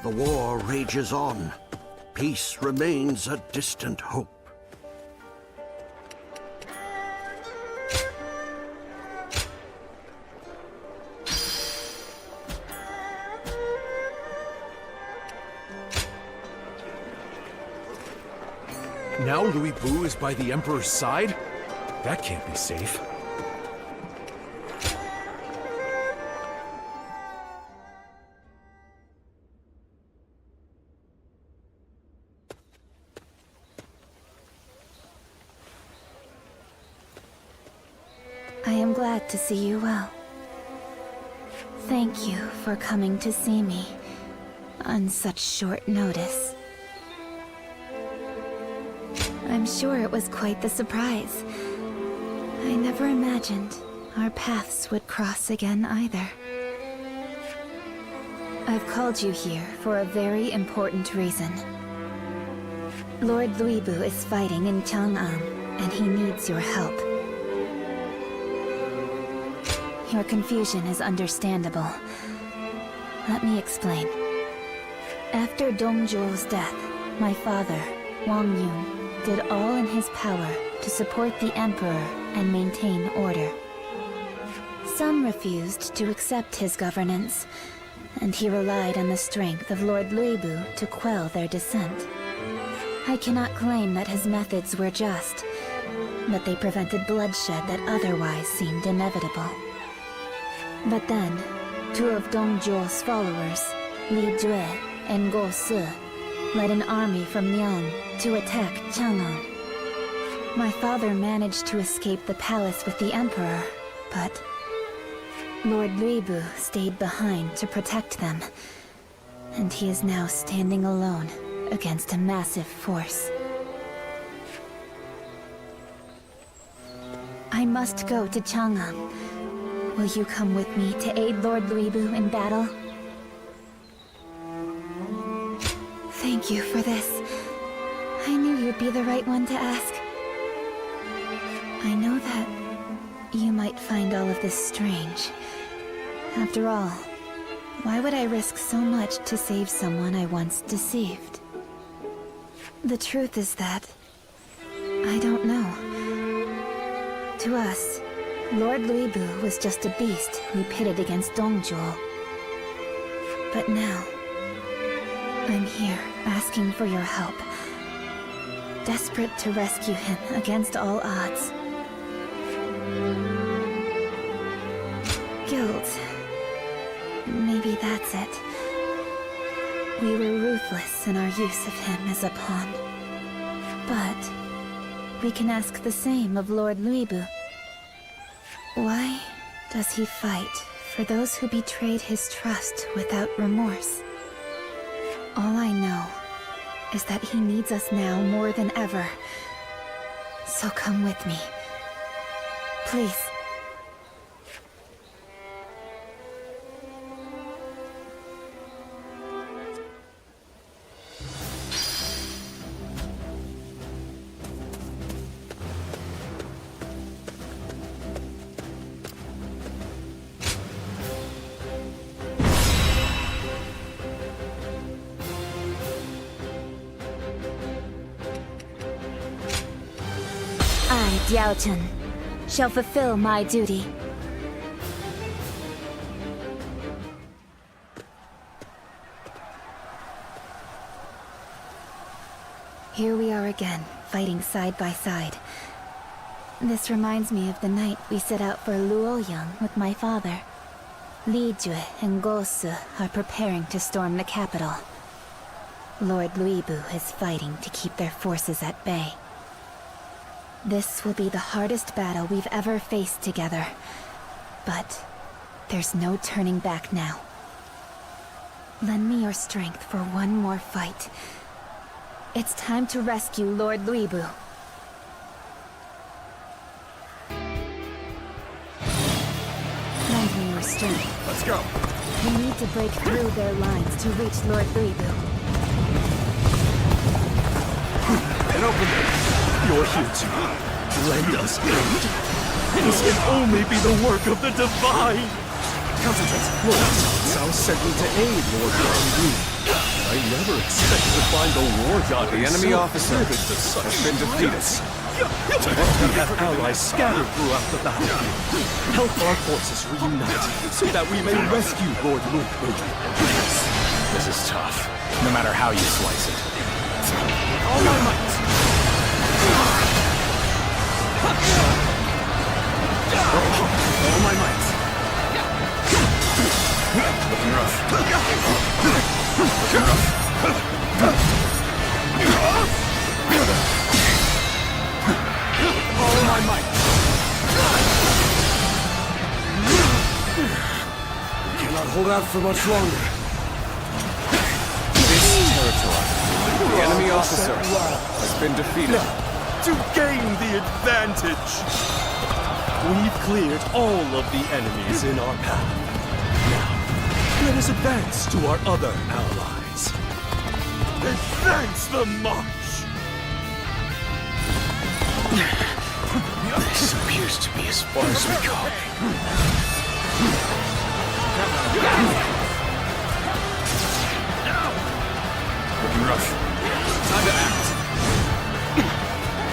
The war rages on. Peace remains a distant hope. Now Louis Bu is by the Emperor's side? That can't be safe. I am glad to see you well. Thank you for coming to see me on such short notice. I'm sure it was quite the surprise. I never imagined our paths would cross again either. I've called you here for a very important reason. Lord Louis Bu is fighting in Chang'an, and he needs your help. Your confusion is understandable. Let me explain. After Dong Zhuo's death, my father, Wang Yun, did all in his power to support the Emperor and maintain order. Some refused to accept his governance, and he relied on the strength of Lord Louis Bu to quell their dissent. I cannot claim that his methods were just, but they prevented bloodshed that otherwise seemed inevitable. But then, two of Dong Zhuo's followers, Li Jue and Go Si, led an army from Liang to attack Chang'an. My father managed to escape the palace with the Emperor, but Lord Louis Bu stayed behind to protect them, and he is now standing alone against a massive force. I must go to Chang'an. Will you come with me to aid Lord Louis Bu in battle? Thank you for this. I knew you'd be the right one to ask. I know that you might find all of this strange. After all, why would I risk so much to save someone I once deceived? The truth is that I don't know. To us, Lord Louis Bu was just a beast we pitted against Dong Zhuo. But now, I'm here asking for your help. Desperate to rescue him against all odds. Guilt. Maybe that's it. We were ruthless in our use of him as a pawn. But we can ask the same of Lord Louis Bu. Why does he fight for those who betrayed his trust without remorse? All I know is that he needs us now more than ever. So come with me. Please. I, Diao Chen, shall fulfill my duty. Here we are again, fighting side by side. This reminds me of the night we set out for Luoyang with my father. Li Jue and Go Si are preparing to storm the capital. Lord Louis Bu is fighting to keep their forces at bay. This will be the hardest battle we've ever faced together. But there's no turning back now. Lend me your strength for one more fight. It's time to rescue Lord Louis Bu. Lend me your strength. Let's go. We need to break through their lines to reach Lord Louis Bu. And open it. You're here to lend us aid. This can only be the work of the Divine. Concentrate. Lord Cao Cao sent me to aid Lord Yang Yu. I never expected to find the war god. The enemy officer has been defeated. We have allies scattered throughout the battlefield. Help our forces reunite so that we may rescue Lord Ludwig. This is tough, no matter how you slice it. All my might. All my might. Looking rough. Looking rough. All my might. Cannot hold out for much longer. This territory, the enemy officer has been defeated. To gain the advantage. We've cleared all of the enemies in our path. Now, let us advance to our other allies. Advance the march! This appears to be as far as we go. Looking rough. Time to act.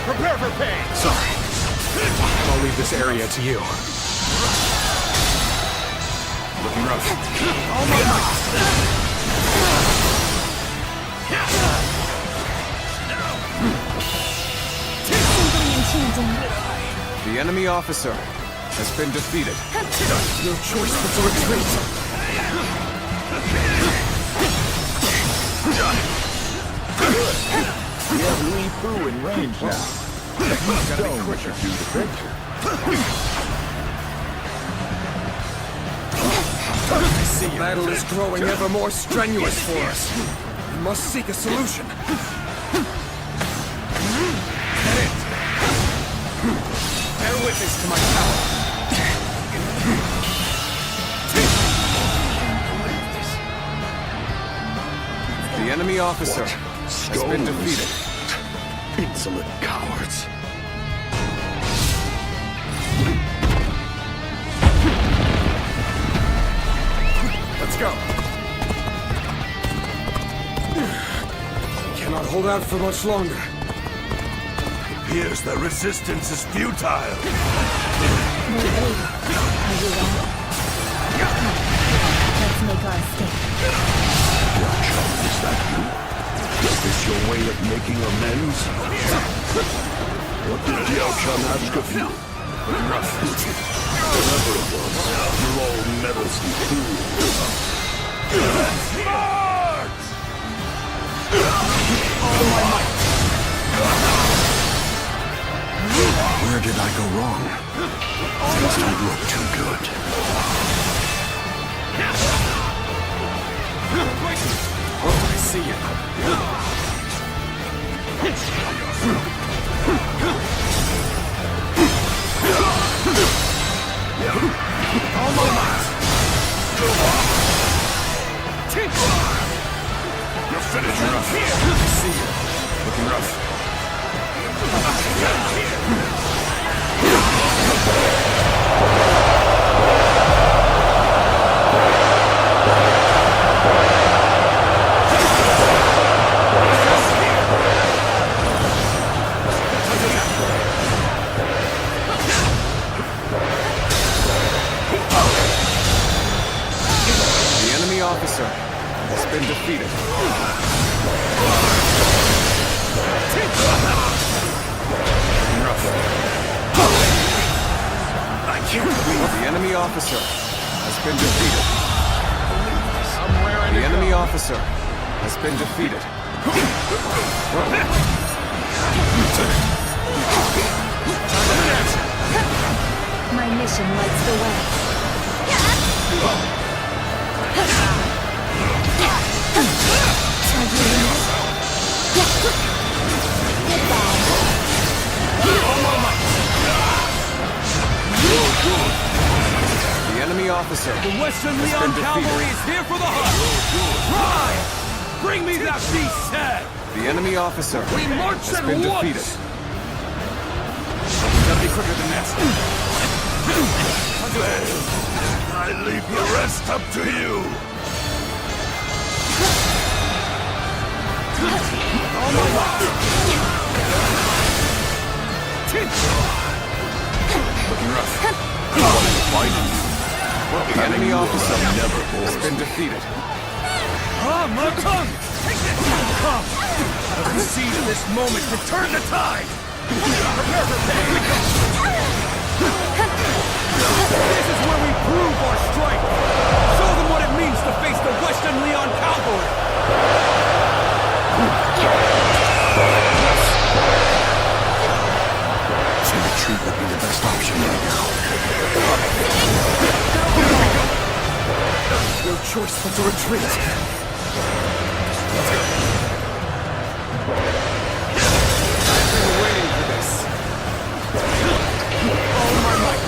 Prepare for pain! Sorry. I'll leave this area to you. Looking rough. All my might! Something enchanting. The enemy officer has been defeated. No choice but to retreat. We have Li Fu in range now. Stone should do the picture. I see you. Battle is growing ever more strenuous for us. We must seek a solution. Bear witness to my power. The enemy officer has been defeated. Insolent cowards. Let's go. Cannot hold out for much longer. Appears the resistance is futile. We're able. Are you ready? Let's make our escape. Is that you? Is this your way of making amends? What did Diao Chun ask of you? Whatever it was, you're all meddlesome fools. Smart! All my might! Where did I go wrong? Things don't look too good. Oh, I see you. All my might! You're finished. I see you. Looking rough. The enemy officer has been defeated. I can't believe The enemy officer has been defeated. The enemy officer has been defeated. My mission lights the way. Are you ready? Goodbye. The enemy officer The Western has Leon been defeated. Cavalry is here for the hunt! Prime! Bring me that beast's head! The enemy officer We march has at been once! defeated. Gotta be quicker than that. I leave the rest up to you. Looking rough. You wanted to fight? Well, the enemy officer has been defeated. Ah, my tongue! Come! Let me seize this moment to turn the tide! Prepare for This is where we prove our strength! Show them what it means to face the Western Leon Cavalry! So retreat would be the best option right now. No choice but to retreat! I've been waiting for this! All my might!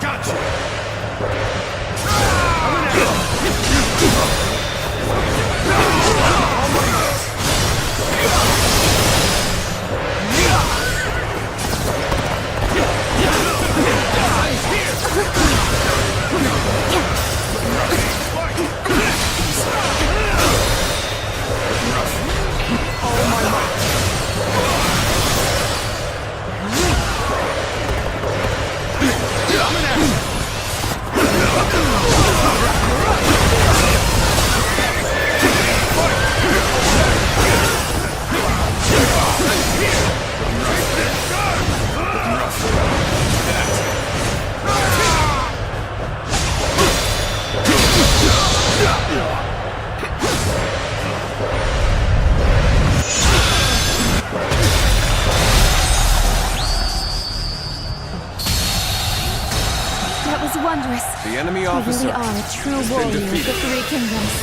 Gotcha! That was wondrous. The enemy You officer really are a true has been warrior of the defeated. Three Kingdoms.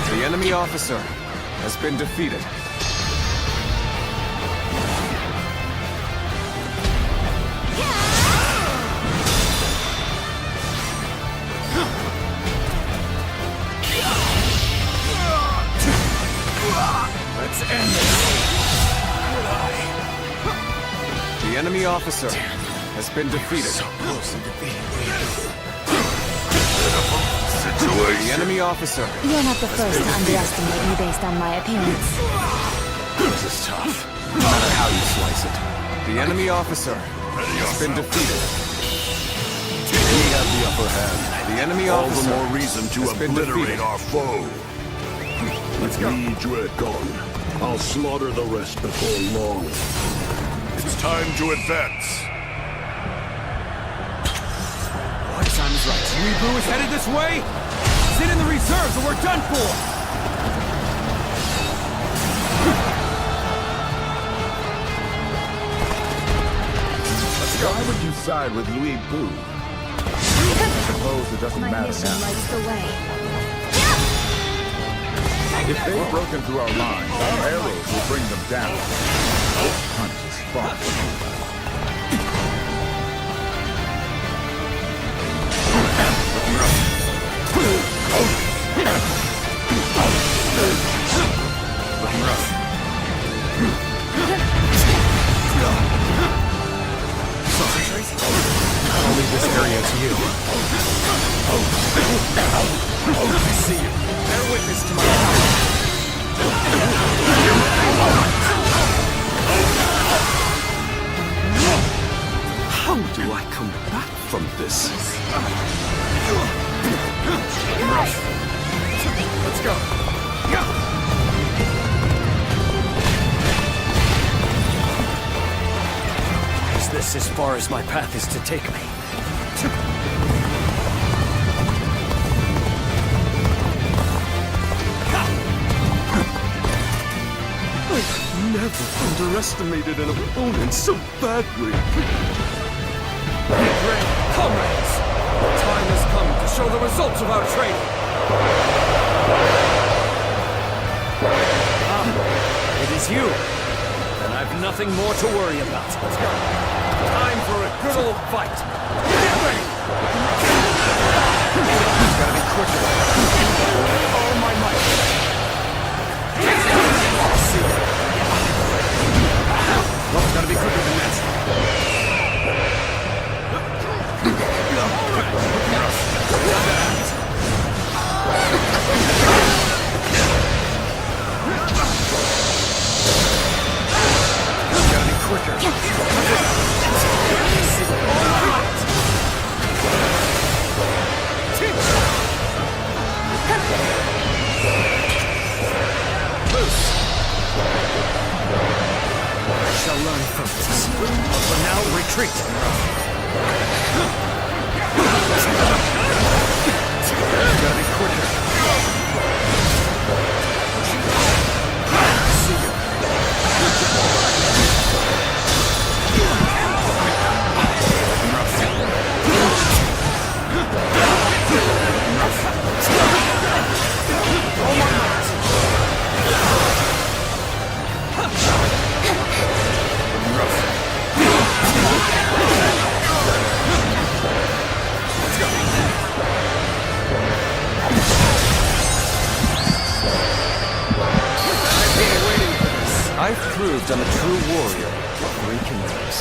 The enemy officer has been defeated. Let's end this! The enemy officer has been defeated. The enemy officer You're not the first to underestimate me based on my appearance. This is tough. No matter how you slice it. The enemy officer has been defeated. We have the upper hand. The enemy All the officer more reason to has been obliterate defeated. our foe. Let's go. Lead Dreadgon. I'll slaughter the rest before long. It's time to advance. What time is right? Yui Boo is headed this way? Sit in the reserves or we're done for! Why would you side with Louis Boo? I suppose it doesn't My matter mission now. lights the way. If they've broken through our lines, our arrows will bring them down. This punch is far from over. I'll leave this area to you. I see you. Bear witness to my power. How do I come back from this? Let's go. Is this as far as my path is to take me? I've never underestimated an opponent so badly. Great comrades! The time has come to show the results of our training! Ah, it is you! Then I've nothing more to worry about. Let's go. Time for a good old fight! Get ready! Gotta be quicker. All my might. See ya. Well, gotta be quicker than that. I'm a true warrior of 3 kingdoms.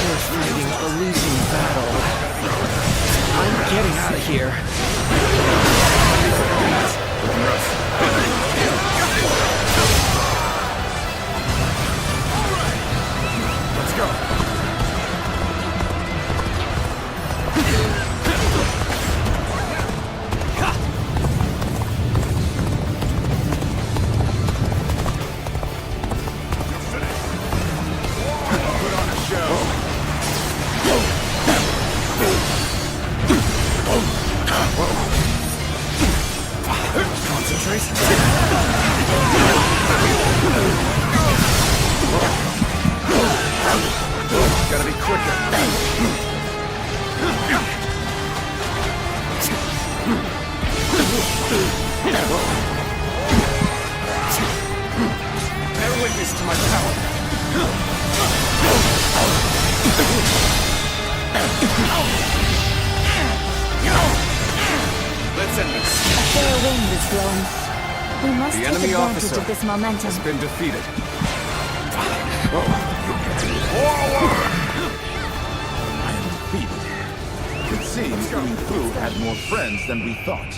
We're fighting a losing battle. I'm getting out of here. Let's go. Put on a show. Concentrate. Gotta be quicker. Bear witness to my power. Let's end this. A fair wind is blowing. We must The take enemy advantage officer of this momentum. has been defeated. I am defeated. It seems Kung Fu had more friends than we thought.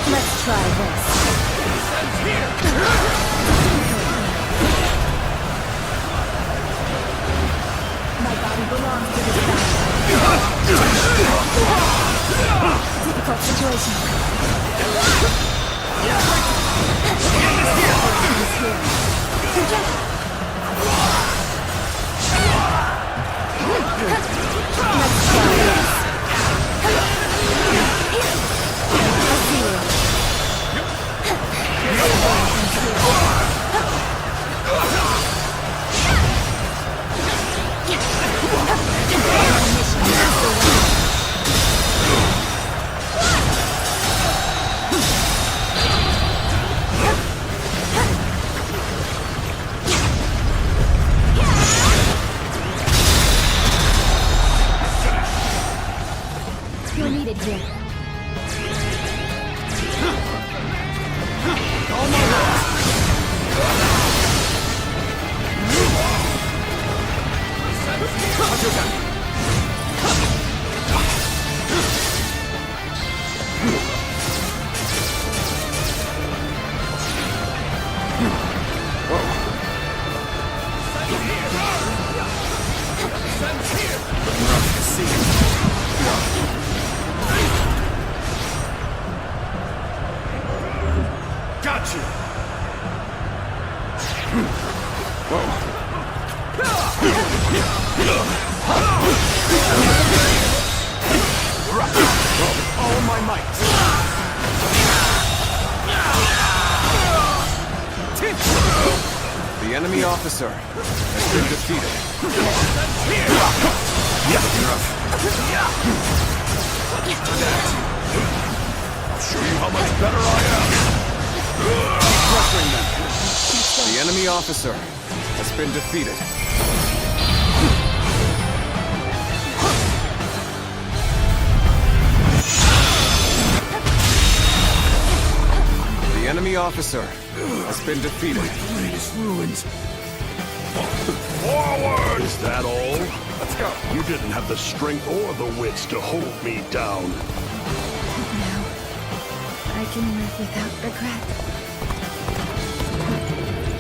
Let's try this. My body belongs to this battle. Difficult situation. Let's try this. I see you. You're needed here. Got you! All my might! The enemy officer has been defeated. I'll show you how much better I am. Crushing them. The enemy officer has been defeated. The enemy officer has been defeated. Greatest ruins. Forward! Is that all? Let's go. You didn't have the strength or the wits to hold me down. Now, I can live without regret.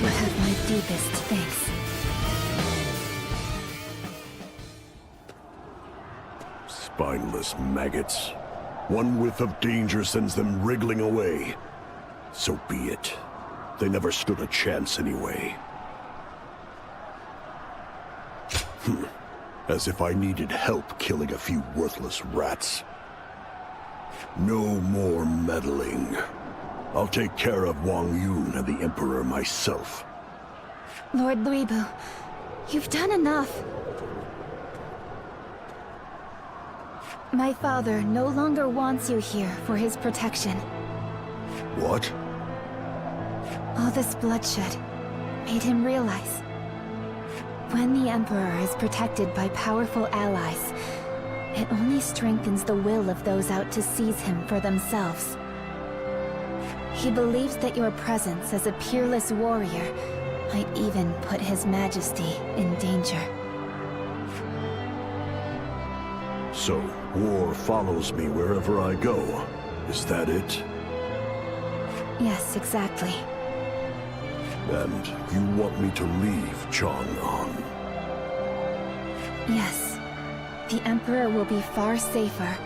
You have my deepest thanks. Spineless maggots. One whiff of danger sends them wriggling away. So be it. They never stood a chance anyway. As if I needed help killing a few worthless rats. No more meddling. I'll take care of Wang Yun and the Emperor myself. Lord Luibu, you've done enough. My father no longer wants you here for his protection. What? All this bloodshed made him realize when the Emperor is protected by powerful allies, it only strengthens the will of those out to seize him for themselves. He believes that your presence as a peerless warrior might even put His Majesty in danger. So, war follows me wherever I go. Is that it? Yes, exactly. And you want me to leave Chang'an? Yes. The Emperor will be far safer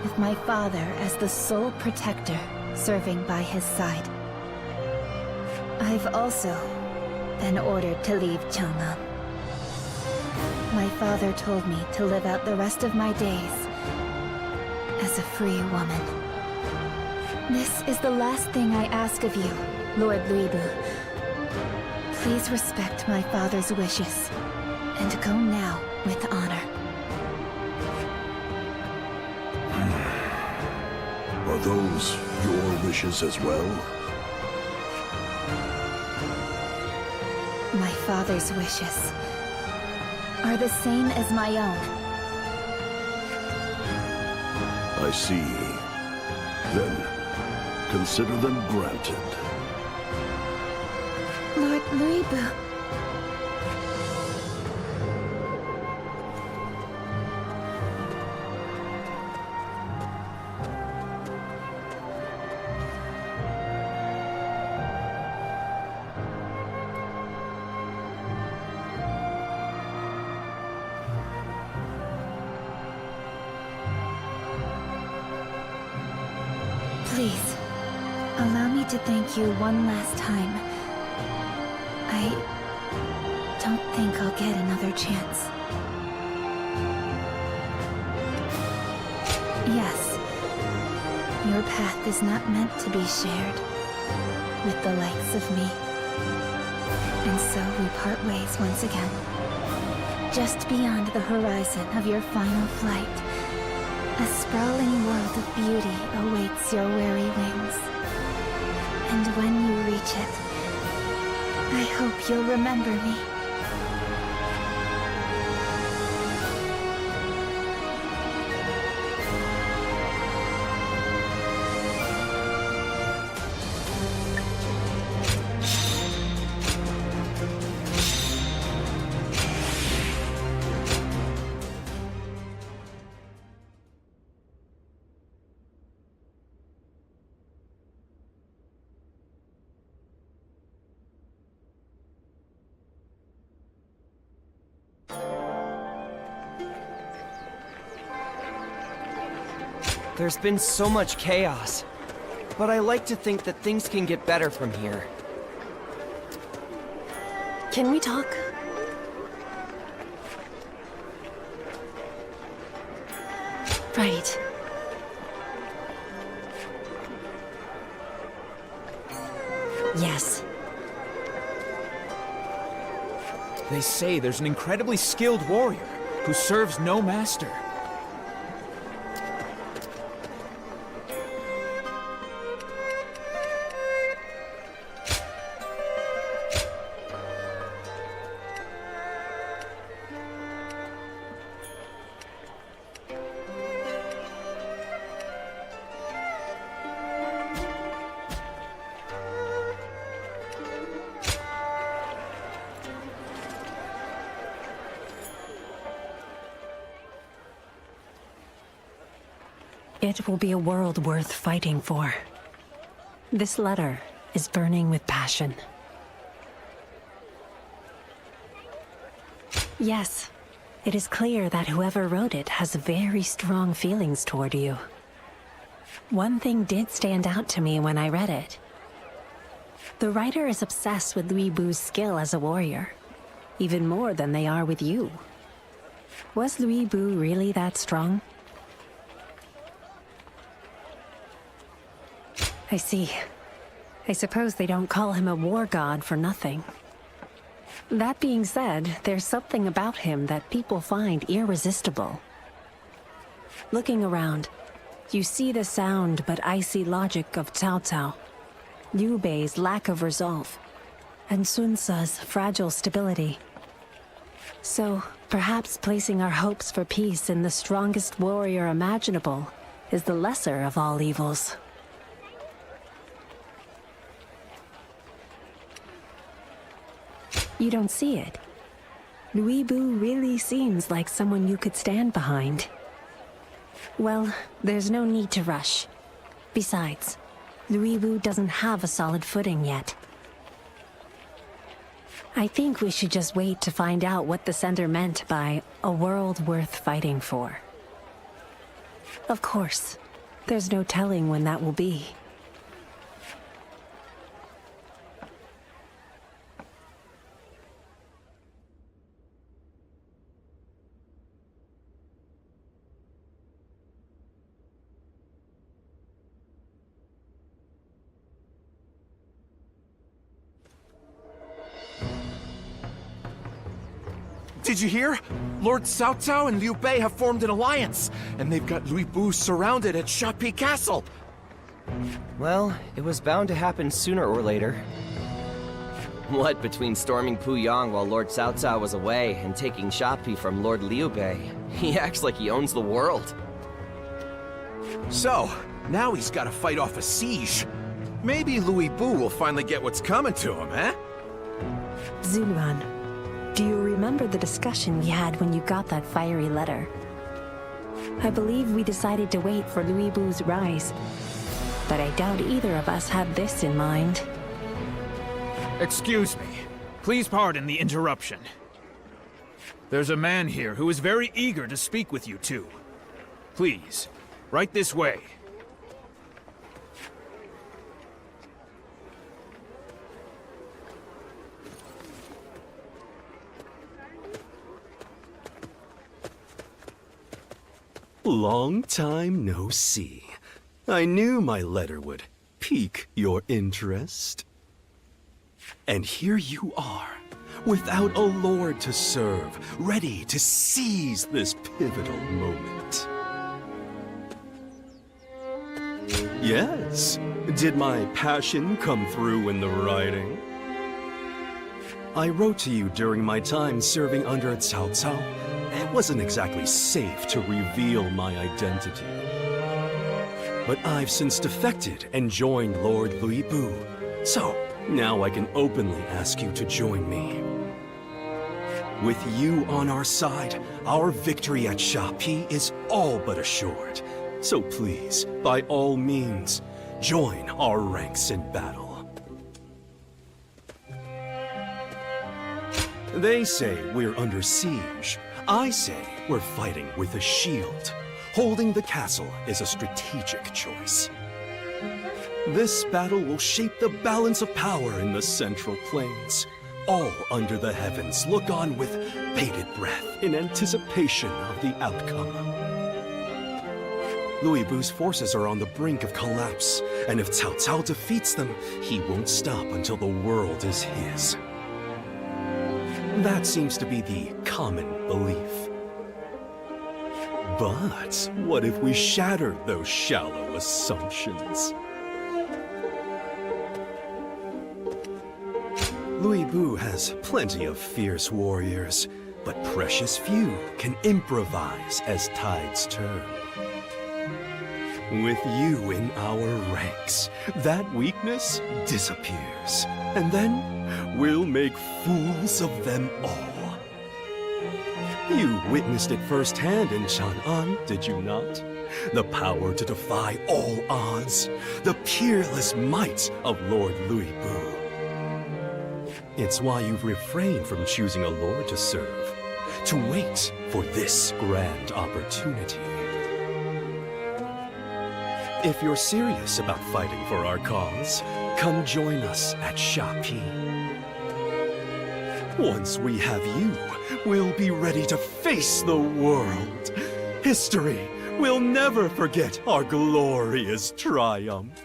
with my father as the sole protector serving by his side. I've also been ordered to leave Chang'an. My father told me to live out the rest of my days as a free woman. This is the last thing I ask of you, Lord Luibu. Please respect my father's wishes, and go now with honor. Are those your wishes as well? My father's wishes are the same as my own. I see. Then, consider them granted. Lord Luibu. Please, allow me to thank you one last time. I don't think I'll get another chance. Yes, your path is not meant to be shared with the likes of me. And so we part ways once again. Just beyond the horizon of your final flight, a sprawling world of beauty awaits your weary wings. And when you reach it, I hope you'll remember me. There's been so much chaos, but I like to think that things can get better from here. Can we talk? Right. Yes. They say there's an incredibly skilled warrior who serves no master. It will be a world worth fighting for. This letter is burning with passion. Yes, it is clear that whoever wrote it has very strong feelings toward you. One thing did stand out to me when I read it. The writer is obsessed with Lui Bu's skill as a warrior, even more than they are with you. Was Lui Bu really that strong? I see. I suppose they don't call him a war god for nothing. That being said, there's something about him that people find irresistible. Looking around, you see the sound but icy logic of Cao Cao, Liu Bei's lack of resolve, and Sun Ce's fragile stability. So, perhaps placing our hopes for peace in the strongest warrior imaginable is the lesser of all evils. You don't see it. Lui Bu really seems like someone you could stand behind. Well, there's no need to rush. Besides, Lui Bu doesn't have a solid footing yet. I think we should just wait to find out what the sender meant by a world worth fighting for. Of course, there's no telling when that will be. Did you hear? Lord Cao Cao and Liu Bei have formed an alliance, and they've got Lui Bu surrounded at Shapi Castle. Well, it was bound to happen sooner or later. What, between storming Puyang while Lord Cao Cao was away and taking Shapi from Lord Liu Bei, he acts like he owns the world. So, now he's got to fight off a siege. Maybe Lui Bu will finally get what's coming to him, eh? Zuluan, do you remember the discussion we had when you got that fiery letter? I believe we decided to wait for Lui Bu's rise, but I doubt either of us had this in mind. Excuse me. Please pardon the interruption. There's a man here who is very eager to speak with you two. Please, right this way. Long time no see. I knew my letter would pique your interest. And here you are, without a lord to serve, ready to seize this pivotal moment. Yes, did my passion come through in the writing? I wrote to you during my time serving under Cao Cao. It wasn't exactly safe to reveal my identity. But I've since defected and joined Lord Lui Bu, so now I can openly ask you to join me. With you on our side, our victory at Shapi is all but assured. So please, by all means, join our ranks in battle. They say we're under siege. I say we're fighting with a shield. Holding the castle is a strategic choice. This battle will shape the balance of power in the Central Plains. All under the heavens look on with bated breath in anticipation of the outcome. Lui Bu's forces are on the brink of collapse, and if Cao Cao defeats them, he won't stop until the world is his. That seems to be the common belief. But what if we shatter those shallow assumptions? Lui Bu has plenty of fierce warriors, but precious few can improvise as tides turn. With you in our ranks, that weakness disappears, and then we'll make fools of them all. You witnessed it firsthand in Chang'an, did you not? The power to defy all odds, the peerless might of Lord Lui Bu. It's why you've refrained from choosing a lord to serve, to wait for this grand opportunity. If you're serious about fighting for our cause, come join us at Shapi. Once we have you, we'll be ready to face the world. History will never forget our glorious triumph.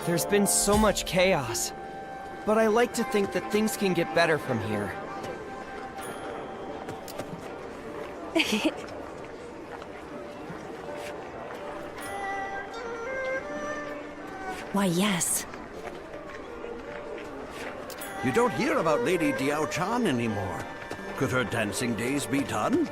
There's been so much chaos, but I like to think that things can get better from here. Why, yes. You don't hear about Lady Diao Chan anymore. Could her dancing days be done?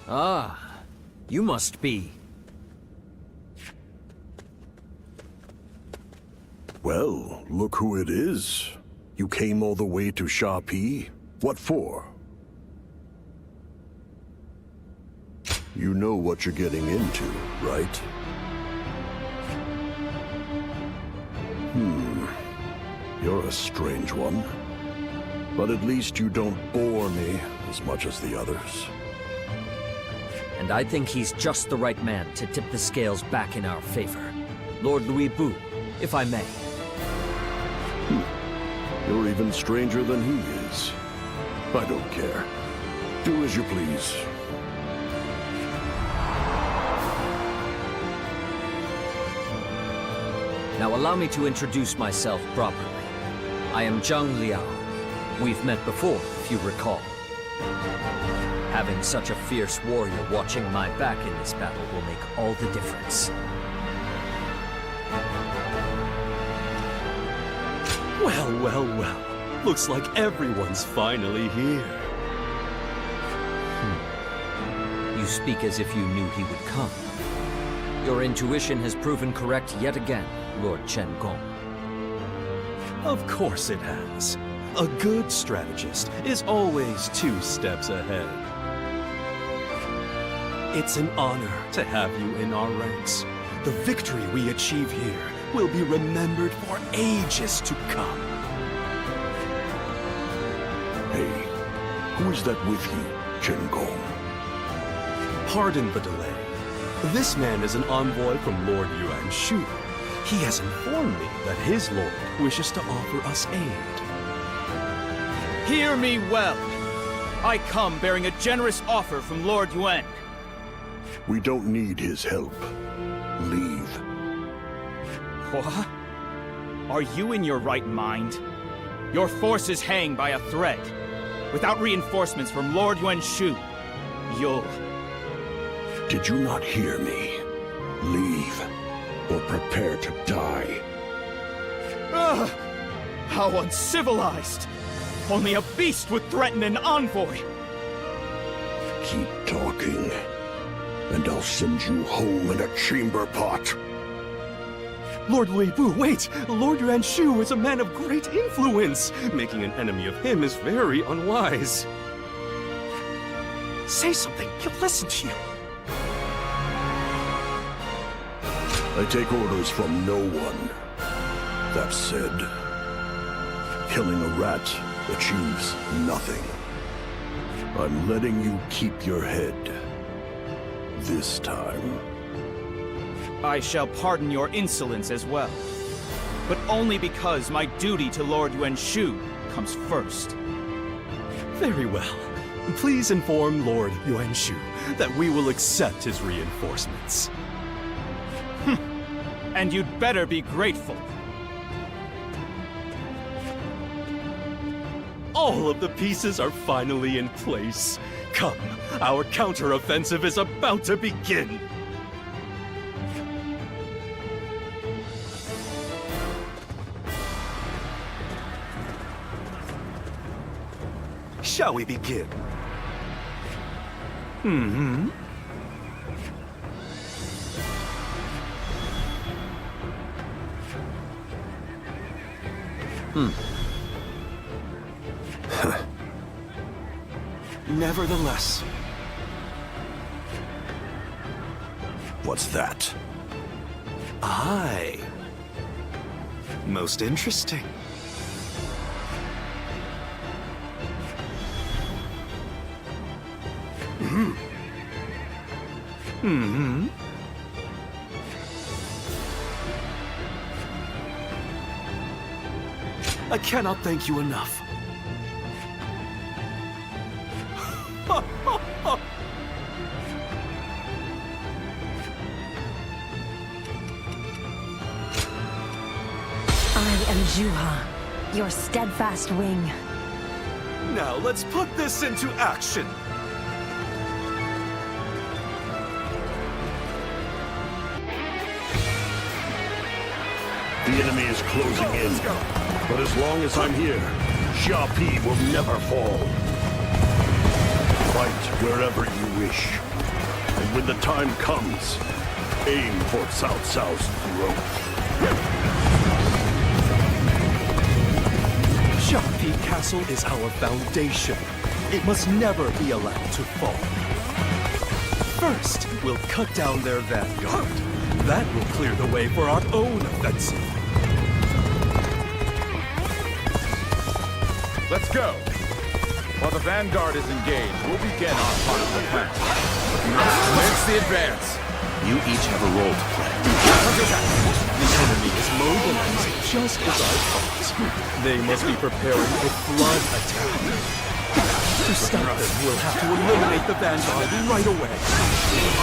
Ah, you must be. Well, look who it is. You came all the way to Shapi? What for? You know what you're getting into, right? You're a strange one. But at least you don't bore me as much as the others. And I think he's just the right man to tip the scales back in our favor. Lord Louis Bu, if I may. You're even stranger than he is. I don't care. Do as you please. Now allow me to introduce myself properly. I am Zhang Liao. We've met before, if you recall. Having such a fierce warrior watching my back in this battle will make all the difference. Well, well, well. Looks like everyone's finally here. You speak as if you knew he would come. Your intuition has proven correct yet again, Lord Chen Gong. Of course it has. A good strategist is always 2 steps ahead. It's an honor to have you in our ranks. The victory we achieve here will be remembered for ages to come. Hey, who is that with you, Chen Gong? Pardon the delay. This man is an envoy from Lord Yuan Shu. He has informed me that his lord wishes to offer us aid. Hear me well. I come bearing a generous offer from Lord Yuan. We don't need his help. Leave. What? Are you in your right mind? Your forces hang by a thread. Without reinforcements from Lord Yuan Shu, you'll... Did you not hear me? Leave, or prepare to die. Ugh! How uncivilized! Only a beast would threaten an envoy! Keep talking, and I'll send you home in a chamber pot. Lord Leibu, wait! Lord Yuan Shu is a man of great influence. Making an enemy of him is very unwise. Say something. He'll listen to you. I take orders from no one. That said, killing a rat achieves nothing. I'm letting you keep your head. This time. I shall pardon your insolence as well. But only because my duty to Lord Yuan Shu comes first. Very well. Please inform Lord Yuan Shu that we will accept his reinforcements. And you'd better be grateful. All of the pieces are finally in place. Come, our counter-offensive is about to begin. Shall we begin? Mm-hmm. Nevertheless. What's that? Aye. Most interesting. Mm-hmm. I cannot thank you enough. I am Juha, your steadfast wing. Now let's put this into action. The enemy is closing in. But as long as I'm here, Xia Pi will never fall. Fight wherever you wish. And when the time comes, aim for Cao Cao's throat. Xia Pi Castle is our foundation. It must never be allowed to fall. First, we'll cut down their vanguard. That will clear the way for our own offensive. Let's go! While the vanguard is engaged, we'll begin our part of the plan. Commence the advance. You each have a role to play. The enemy is mobilized just as I thought. They must be preparing a flood attack. To stop them, we'll have to eliminate the vanguard right away.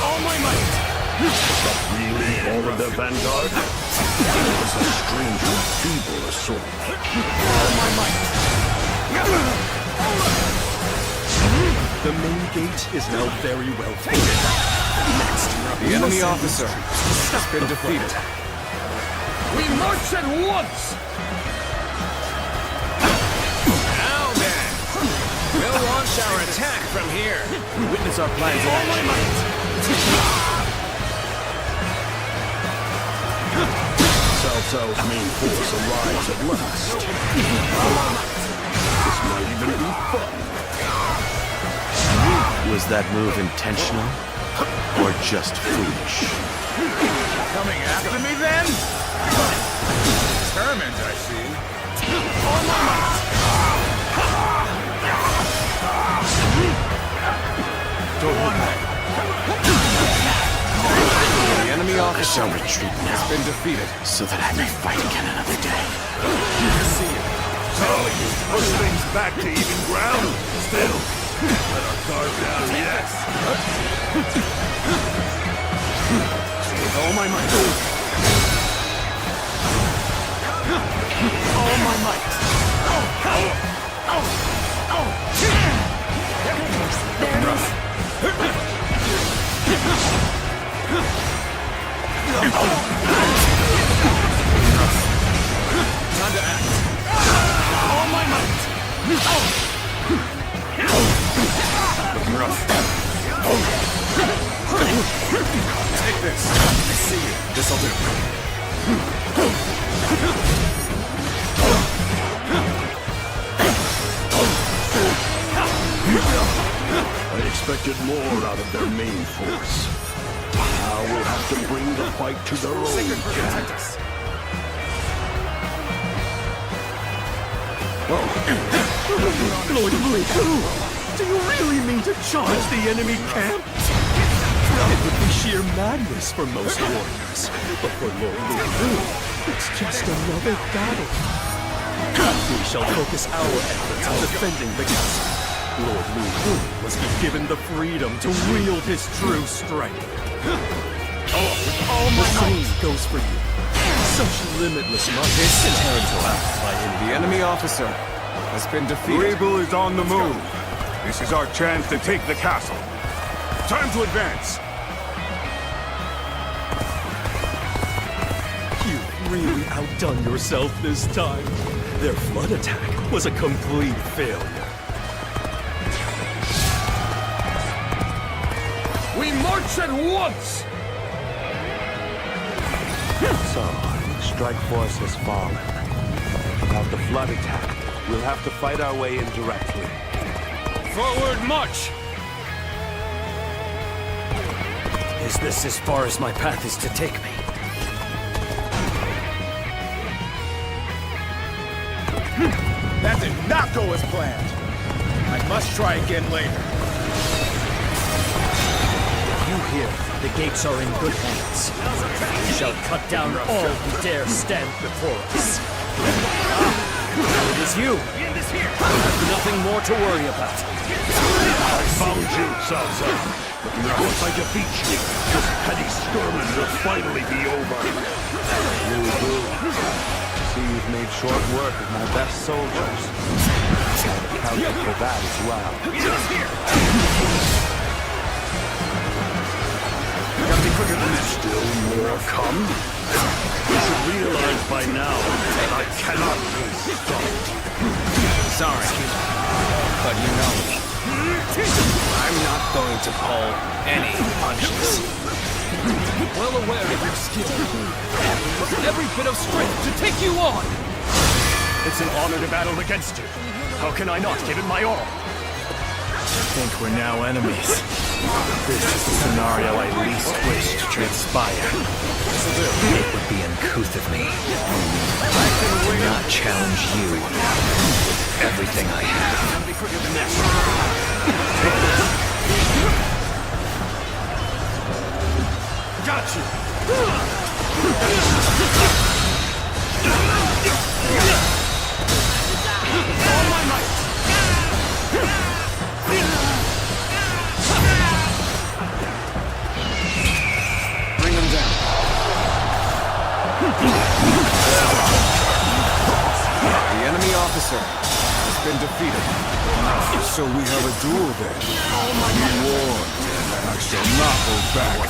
All my might! Really all of their vanguard? It's a strangely feeble assortment. All my might! The main gate is now very well fortified. Next, The enemy officer has been defeated. We march at once! Now then, we'll launch our attack from here. Witness our plans in action. Cao Cao's main force arrives at last. This might even be fun. Was that move intentional? Or just foolish? Coming after me then? Determined, I see. The enemy officer retreat now, Has been defeated. so that I may fight again another day. So, push things back to even ground. Still, let our guard down, yes. With all my might. All my might. Time to act. All my might. Looking rough. I expected more out of their main force. Now we'll have to bring the fight to their own camp. Lord Liu, do you really mean to charge the enemy camp? It would be sheer madness for most warriors, but for Lord Liu, it's just another battle. We shall focus our efforts on defending the castle. Lord Liu must be given the freedom to wield his true strength. The same goes for you. Such limitless might is territory by any. The enemy officer has been defeated. Rebel is on the move. This is our chance to take the castle. Time to advance. You've really outdone yourself this time. Their flood attack was a complete failure. We march at once! So, strike force has fallen. Without the flood attack, we'll have to fight our way in directly. Forward march! Is this as far as my path is to take me? That did not go as planned. I must try again later. You hear, the gates are in good hands. We shall cut down all who dare stand before us. It is you. I have nothing more to worry about. I found you, Cao Cao. Once I defeat you, this petty skirmish will finally be over. See, you've made short work of my best soldiers. I'll account for that as well. Still more come? You should realize by now that I cannot be stopped. Sorry, but you know me. I'm not going to pull any punches. Well aware of your skill. Every bit of strength to take you on! It's an honor to battle against you. How can I not give it my all? I think we're now enemies. This is the scenario I least wish to transpire. It would be uncouth of me. I do not challenge you with everything I have. Got you! All my might! Bring him down. The enemy officer has been defeated. So we have a duel then. You warned, and I shall not hold back.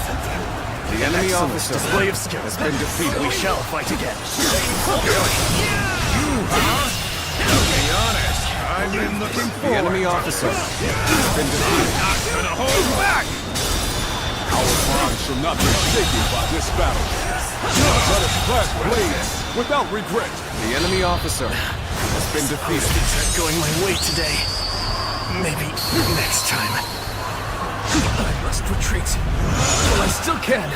The enemy officer Display of skill has been defeated. We shall fight again. To be honest, I've been looking for the enemy officer has been defeated. Not gonna hold back! Our bond shall not be shaken by this battle. Let us clash blades without regret. The enemy officer has been defeated. Going my way today. Maybe next time. I must retreat. Well, I still can.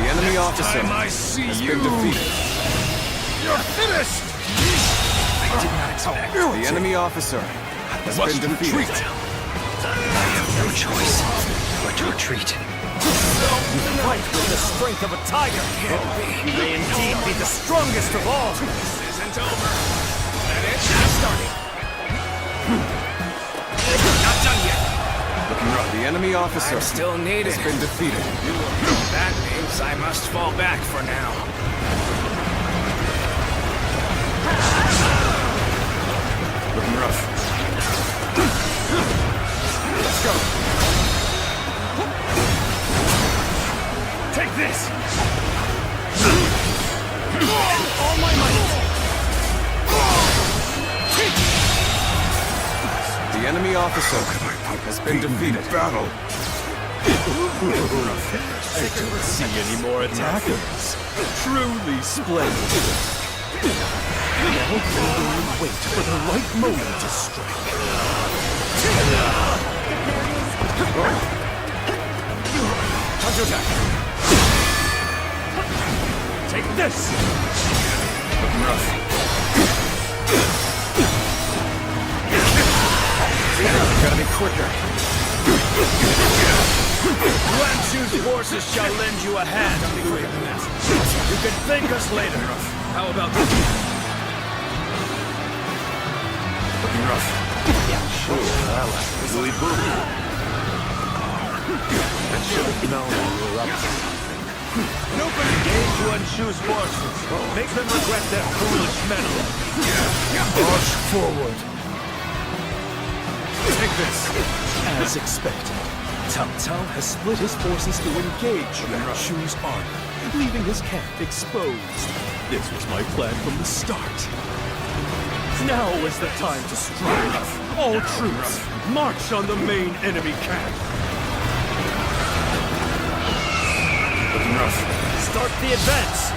The enemy officer I see has you. been defeated. You're finished! I did not expect. The enemy officer has been defeated. I have no choice but to retreat. You fight with the strength of a tiger. You may indeed be the strongest of all. This isn't over. That it? Just starting. Not done yet. The enemy officer Still needed. has been defeated. That means I must fall back for now. Looking rough. Let's go. Take this. All my might. The enemy officer has been defeated. Battle. I don't see any more attackers. Truly splendid. Now only wait for the right moment to strike. Counterattack! Take this! Looking rough. Gotta be quicker. Yuan Shu's forces shall lend you a hand. You can thank us later. How about this? Looking rough. Sure, I like Louis Boo. I should have known you were up to something. Engage Yuan Shu's forces. Make them regret their foolish meddling. March forward. Take this. As expected, Cao Cao has split his forces to engage Yuan Shu's army, leaving his camp exposed. This was my plan from the start. Now is the time to strike. All troops, march on the main enemy camp. Looking rough. Start the advance!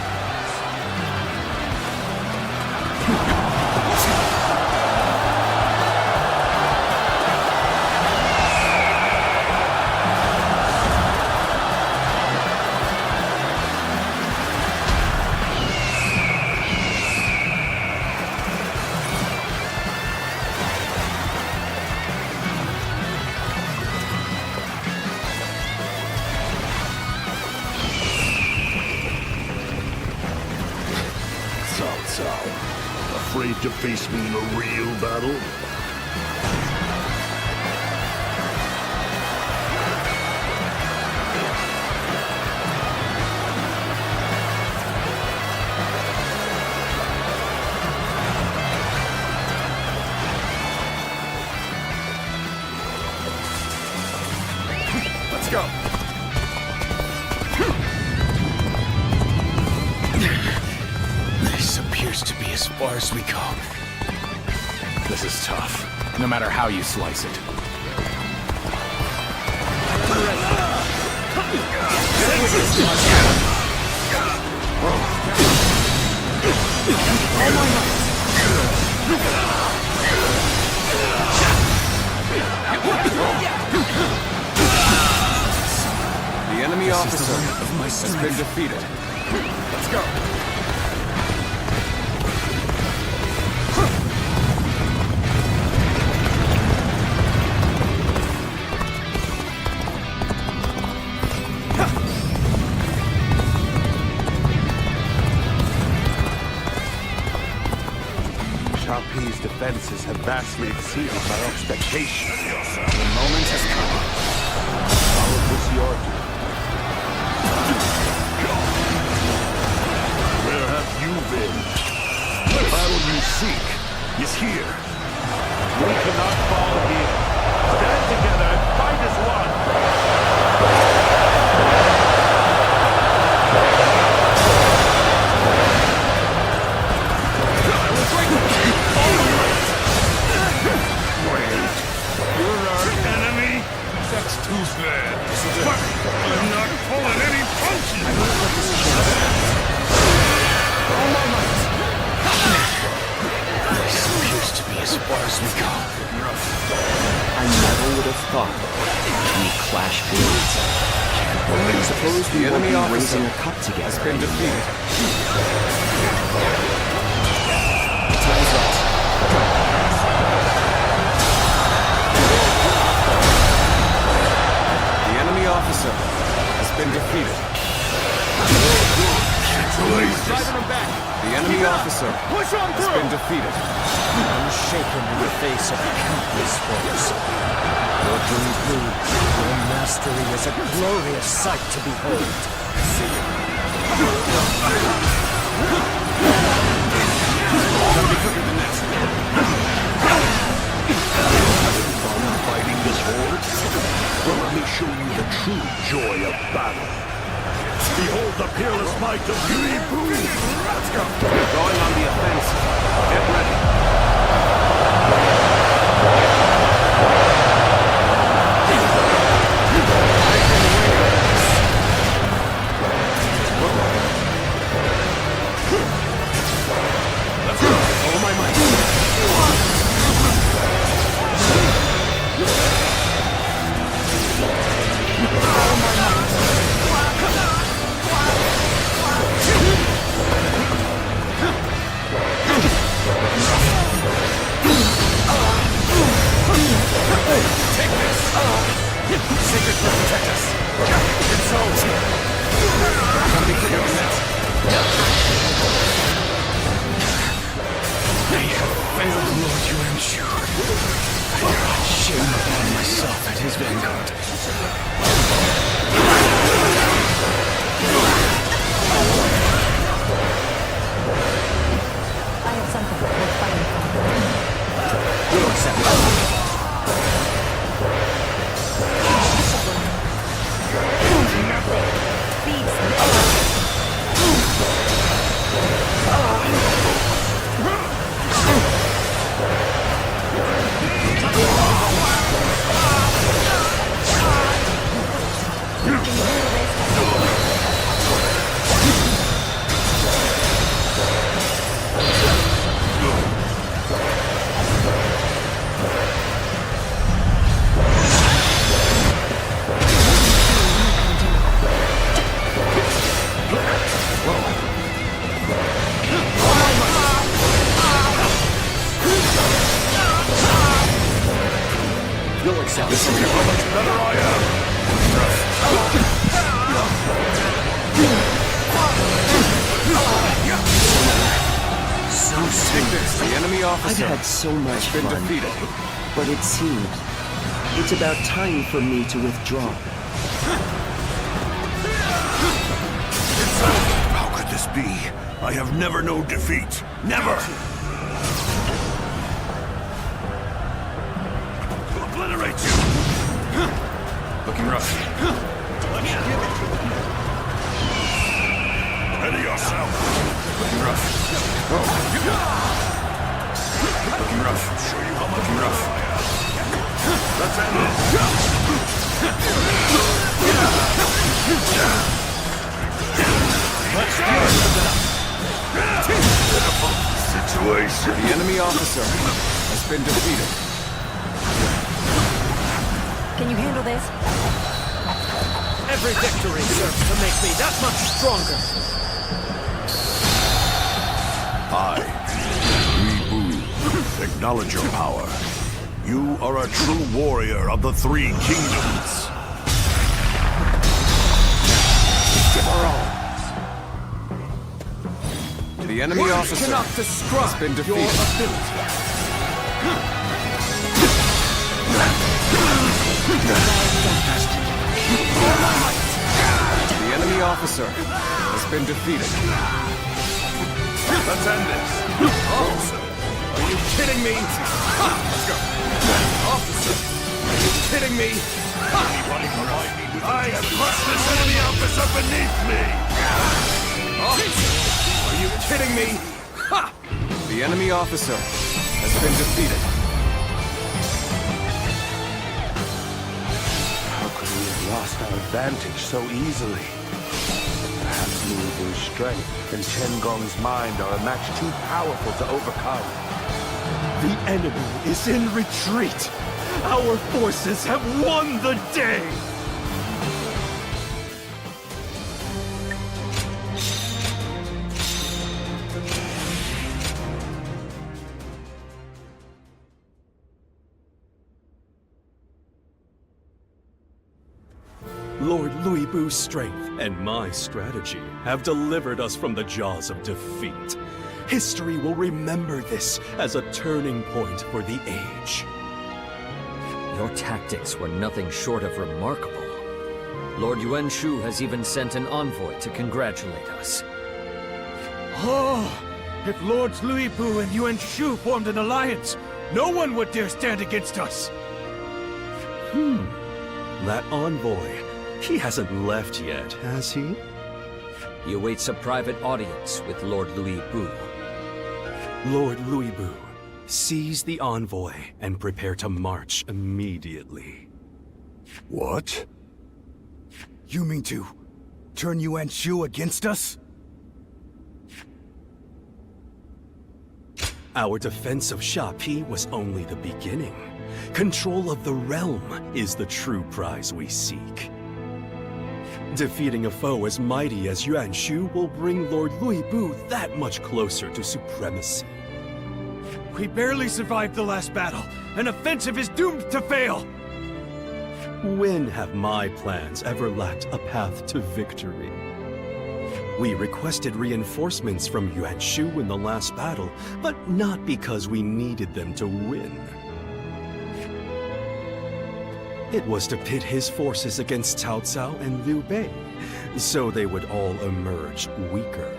Cao Cao, afraid to face me in a real battle? Let's go. This appears to be as far as we go. This is tough, no matter how you slice it. The enemy officer has been defeated. Let's go. Shapi's defenses have vastly exceeded my expectations. The moment has come. How is this your doing? Where have you been? The battle you seek is here. We cannot fall here. Stand together and fight as one. You're our enemy? That's too bad. But I'm not pulling any punches! This appears to be as far as we go. I never would have thought we clash blades. Suppose we The won't enemy be officer raising a cup together. has been defeated. Time's up. The enemy officer has been defeated. Driving him back. The enemy officer has been defeated. Unshaken in the face of countless foes. Your blue, your mastery is a glorious sight to behold. Fighting this horde? Well, let me show you the true joy of battle. Behold the peerless might of Louis Boo! Let's go. We're going on the offensive. Get ready. I can yourself. This will be how much better I am. So serious. The enemy I've officer had so much has been fun, defeated. but it seems it's about time for me to withdraw. How could this be? I have never known defeat. Never! Obliterate you! Looking rough. Let's give it to him. Ready yourself. Looking rough. Looking rough. Show you how much Looking rough. Let's end it. Let's get it. Situation. The enemy officer has been defeated. Can you handle this? Every victory serves to make me that much stronger. I, Li Bu, acknowledge your power. You are a true warrior of the Three Kingdoms. Give her all. The enemy officer Cannot describe has been defeated. your ability. The enemy officer has been defeated. Let's end this. Officer, are you kidding me? Ha! Let's go. Officer, are you kidding me? I have crushed this enemy officer beneath me! Officer, are you kidding me? Ha! The enemy officer has been defeated. How could we have lost our advantage so easily? Perhaps Liu Bu's strength and Chen Gong's mind are a match too powerful to overcome. The enemy is in retreat. Our forces have won the day. Lord Louis Bu's strength and my strategy have delivered us from the jaws of defeat. History will remember this as a turning point for the age. Your tactics were nothing short of remarkable. Lord Yuan Shu has even sent an envoy to congratulate us. Oh, if Lords Louis Bu and Yuan Shu formed an alliance, no one would dare stand against us. That envoy, he hasn't left yet, has he? He awaits a private audience with Lord Louis Bu. Lord Louis Bu, seize the envoy and prepare to march immediately. What? You mean to turn Yuan Shu against us? Our defense of Shapi was only the beginning. Control of the realm is the true prize we seek. Defeating a foe as mighty as Yuan Shu will bring Lord Louis Bu that much closer to supremacy. We barely survived the last battle. An offensive is doomed to fail. When have my plans ever lacked a path to victory? We requested reinforcements from Yuan Shu in the last battle, but not because we needed them to win. It was to pit his forces against Cao Cao and Liu Bei, so they would all emerge weaker.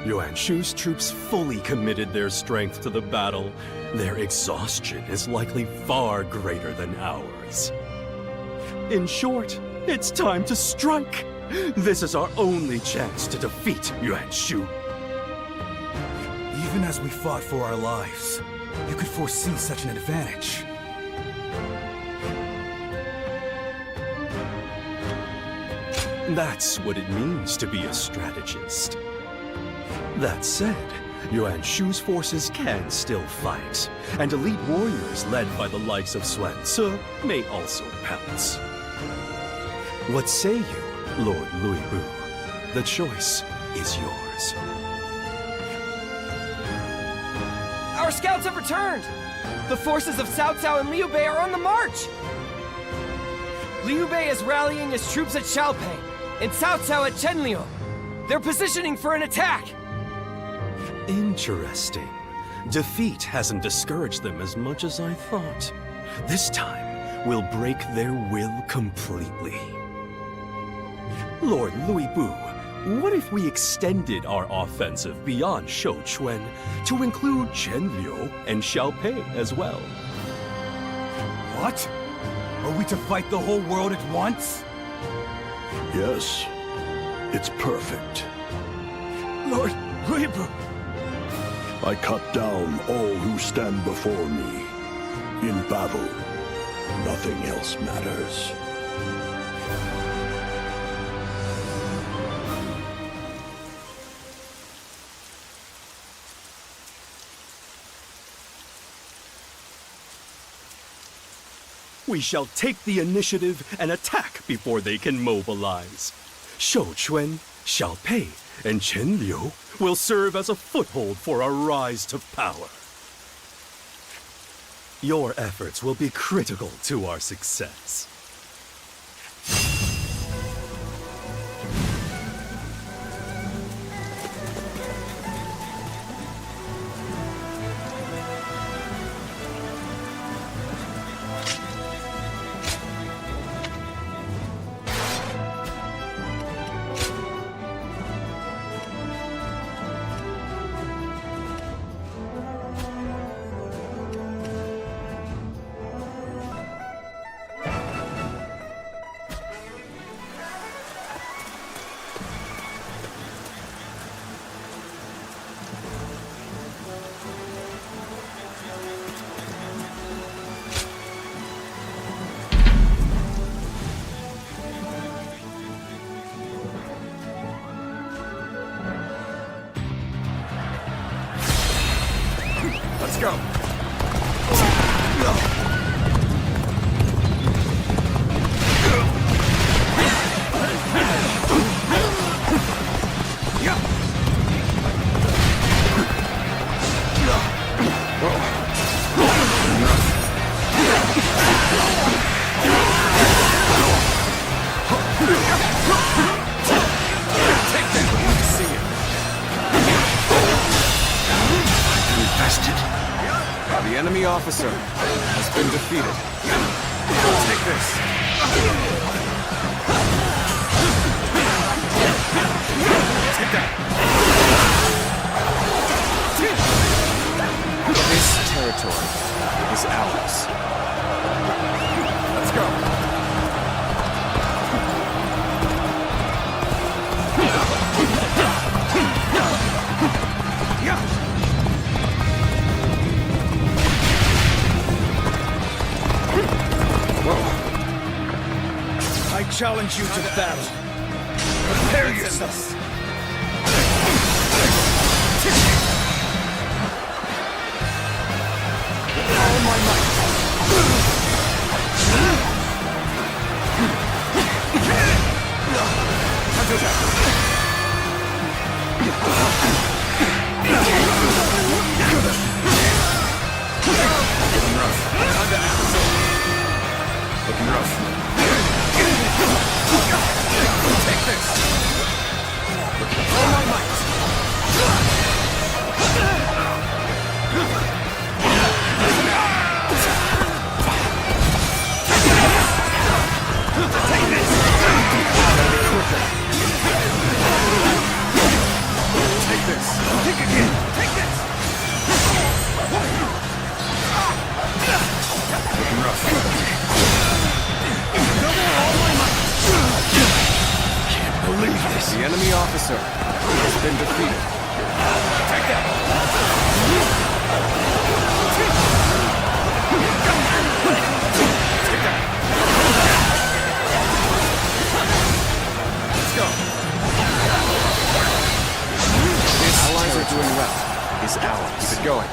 Yuan Shu's troops fully committed their strength to the battle. Their exhaustion is likely far greater than ours. In short, it's time to strike! This is our only chance to defeat Yuan Shu. Even as we fought for our lives, you could foresee such an advantage. That's what it means to be a strategist. That said, Yuan Shu's forces can still fight, and elite warriors led by the likes of Sun Ce may also pounce. What say you, Lord Louis Bu? The choice is yours. Our scouts have returned! The forces of Cao Cao and Liu Bei are on the march! Liu Bei is rallying his troops at Xiaopei, and Cao Cao at Chenliu. They're positioning for an attack! Interesting. Defeat hasn't discouraged them as much as I thought. This time, we'll break their will completely. Lord Louis Bu, what if we extended our offensive beyond Shouchuan to include Chenliu and Xiaopei as well? What? Are we to fight the whole world at once? Yes. It's perfect. Lord Louis Bu! I cut down all who stand before me. In battle, nothing else matters. We shall take the initiative and attack before they can mobilize. Shouchuan, Xiaopei, and Chenliu will serve as a foothold for our rise to power. Your efforts will be critical to our success. Let's go. The enemy officer has been defeated. Take this. Take that. This territory is ours. Let's go. I challenge you to battle. Prepare yourself. All my might. Looking rough. Take this! All my might! Take this! Take this! Take again! Take this! Looking rough. Believe this. The enemy officer has been defeated. Take that! Take that! Let's go! This allies are doing well. Is ours. Keep it going.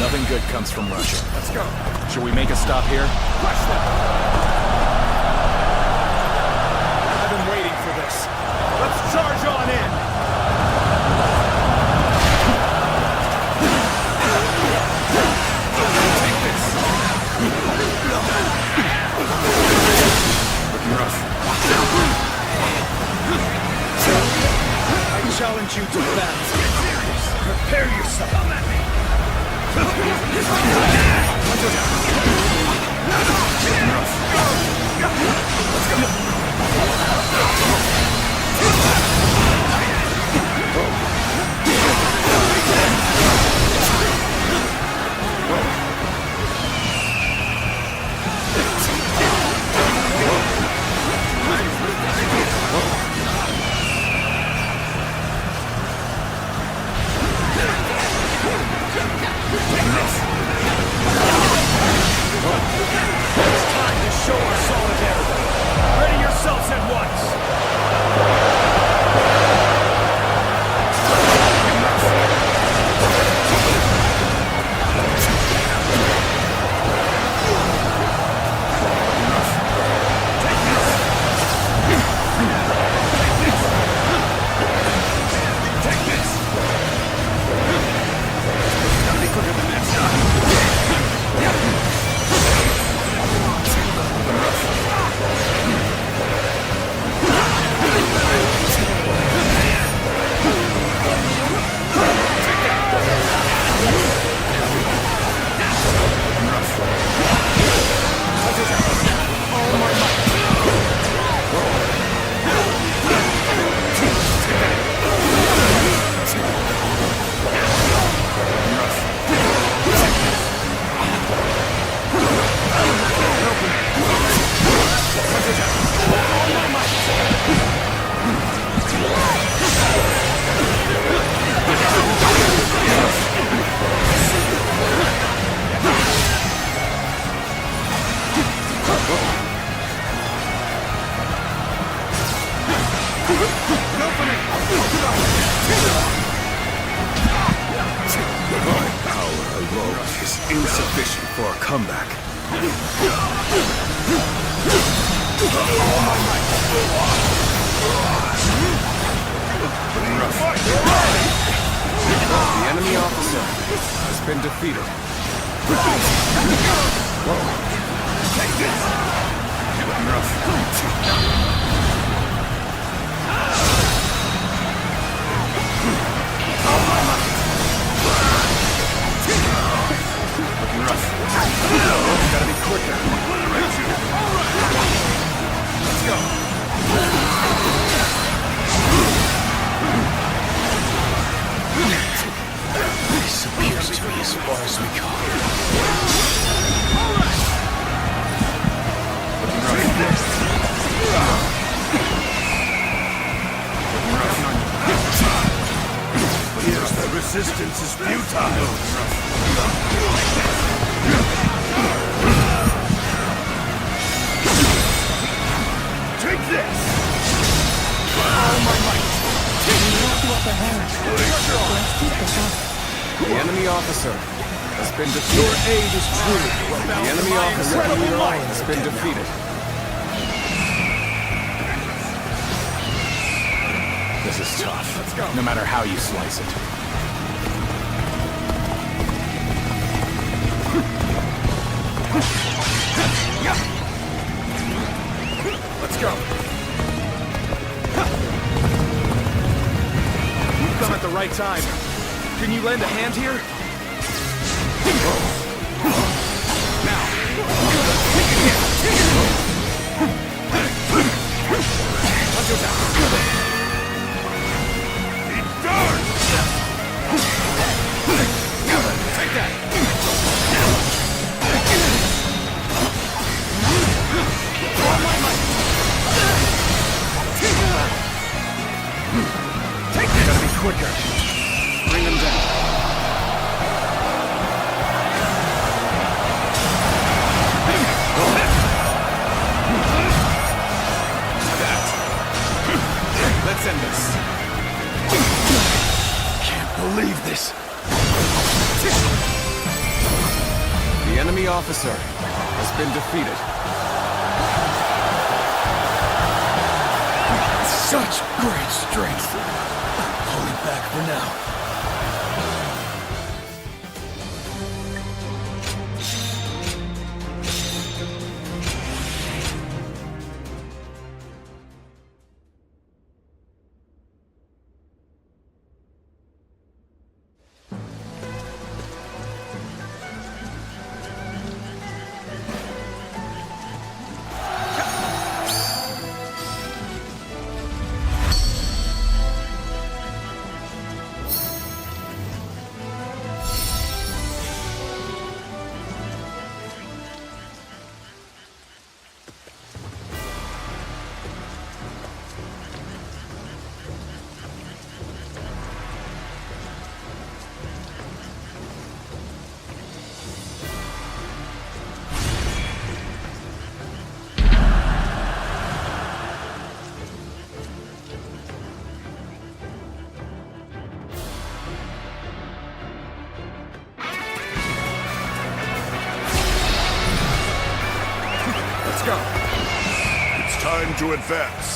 Nothing good comes from Russia. Let's go. Should we make a stop here? Crush them! I've been waiting for this. Let's charge on in! I challenge you to battle. Prepare yourself. Come at me. It's time to show our solidarity. Ready yourselves at once. Insufficient for a comeback. The enemy officer has been defeated. Gotta be quicker. Let's go. This appears to be as far as we go. Here's the resistance is futile. Take this! All my might! The enemy officer has been defeated. Your aid is truly The enemy officer has been defeated. This is tough. Let's go. No matter how you slice it. Let's go. You've come at the right time. Can you lend a hand here? Now. Take it here. Let's go down. Take that! All my might! Take that! Gotta be quicker. Bring them down. Let's end this. Can't believe this. The enemy officer has been defeated. Such great strength. Pulling back for now. It's time to advance.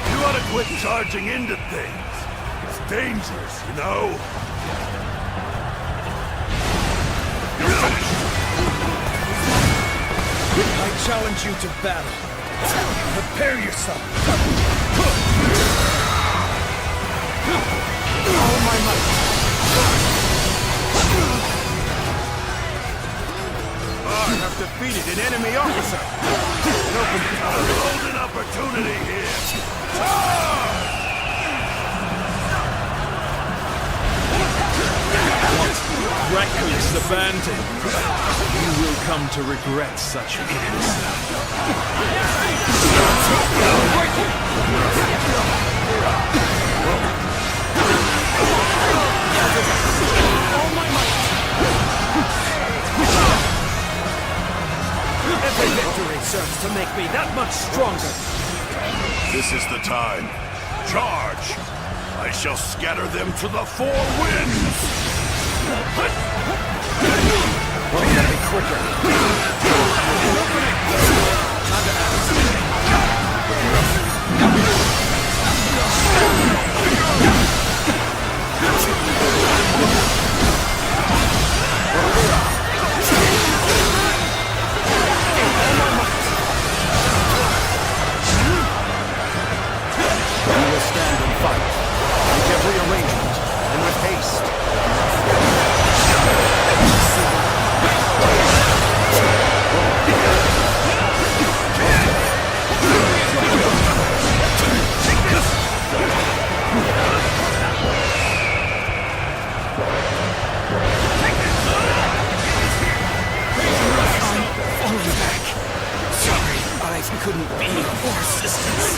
You ought to quit charging into things. It's dangerous, you know? You're finished. I challenge you to battle. Prepare yourself. All my might. I have defeated an enemy officer. A golden opportunity here. Reckless abandon. You will come to regret such idiocy. Every victory serves to make me that much stronger. This is the time. Charge! I shall scatter them to the four winds! Well, we gotta be quicker. Time to act. We will stand and fight. Make every arrangement, and with haste. Couldn't be of more assistance.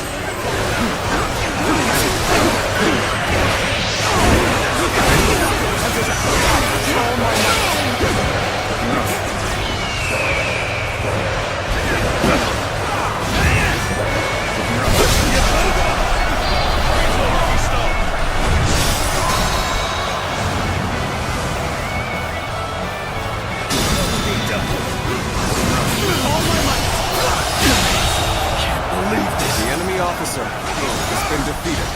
Officer has been defeated.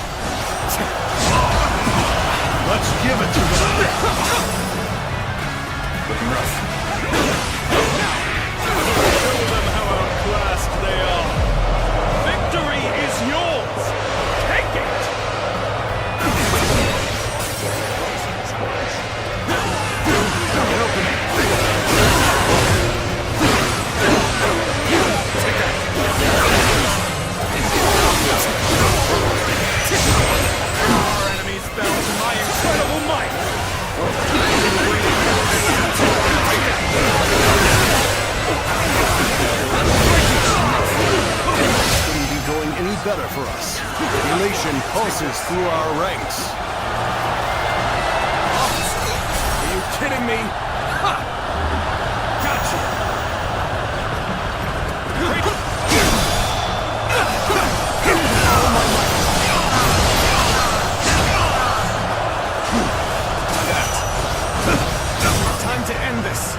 Let's give it to them. Looking rough. Show them how outclassed they are. Victory is yours. Take it. Our enemies fell to my incredible might. Couldn't be going any better for us. Elation pulses through our ranks. Are you kidding me? Ha! Gotcha! to end this!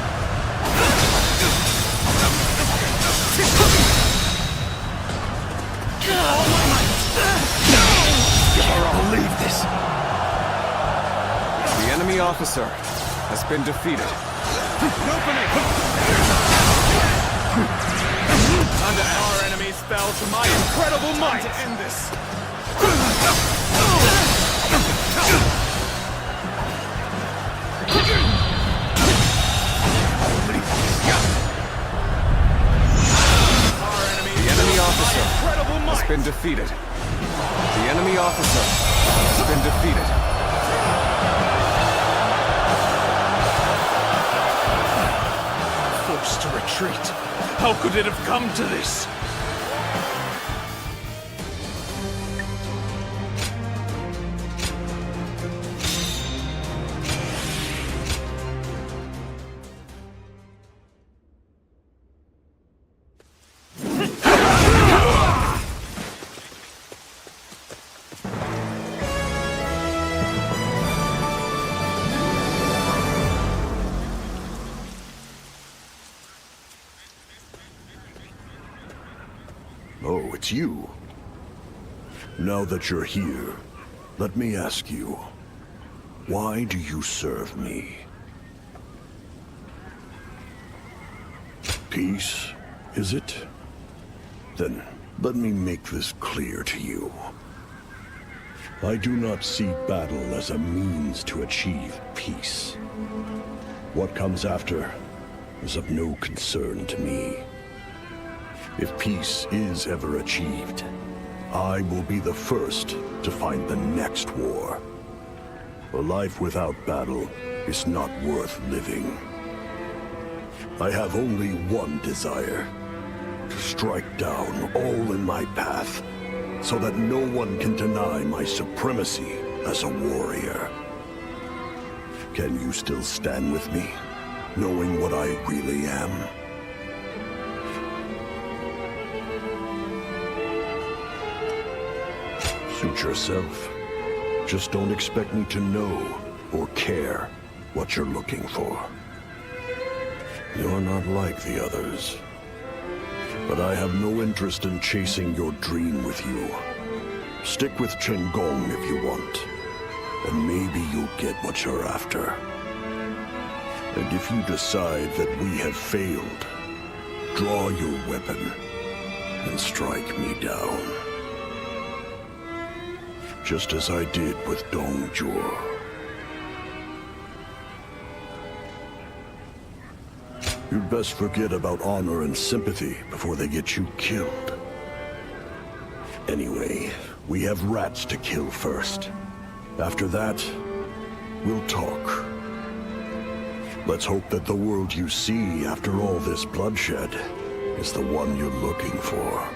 I'll leave this! The enemy officer has been defeated. Under our enemies fell to my incredible might to end this! The enemy officer has been defeated. The enemy officer has been defeated. Forced to retreat. How could it have come to this? Oh, it's you. Now that you're here, let me ask you, why do you serve me? Peace, is it? Then let me make this clear to you. I do not see battle as a means to achieve peace. What comes after is of no concern to me. If peace is ever achieved, I will be the first to find the next war. A life without battle is not worth living. I have only one desire: to strike down all in my path, so that no one can deny my supremacy as a warrior. Can you still stand with me, knowing what I really am? Suit yourself. Just don't expect me to know or care what you're looking for. You're not like the others. But I have no interest in chasing your dream with you. Stick with Chengong if you want, and maybe you'll get what you're after. And if you decide that we have failed, draw your weapon and strike me down. Just as I did with Dongjur. You'd best forget about honor and sympathy before they get you killed. Anyway, we have rats to kill first. After that, we'll talk. Let's hope that the world you see after all this bloodshed is the one you're looking for.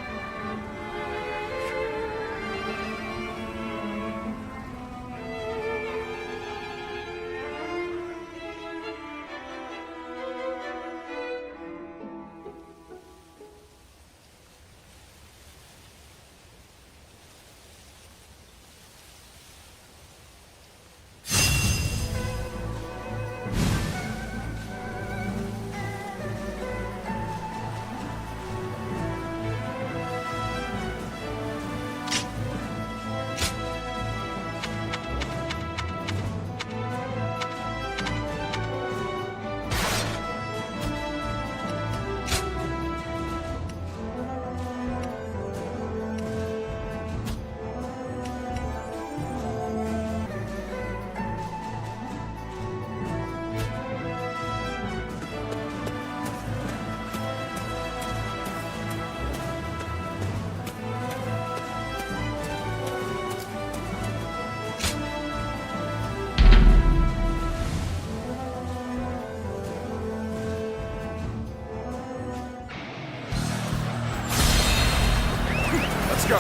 Let's go.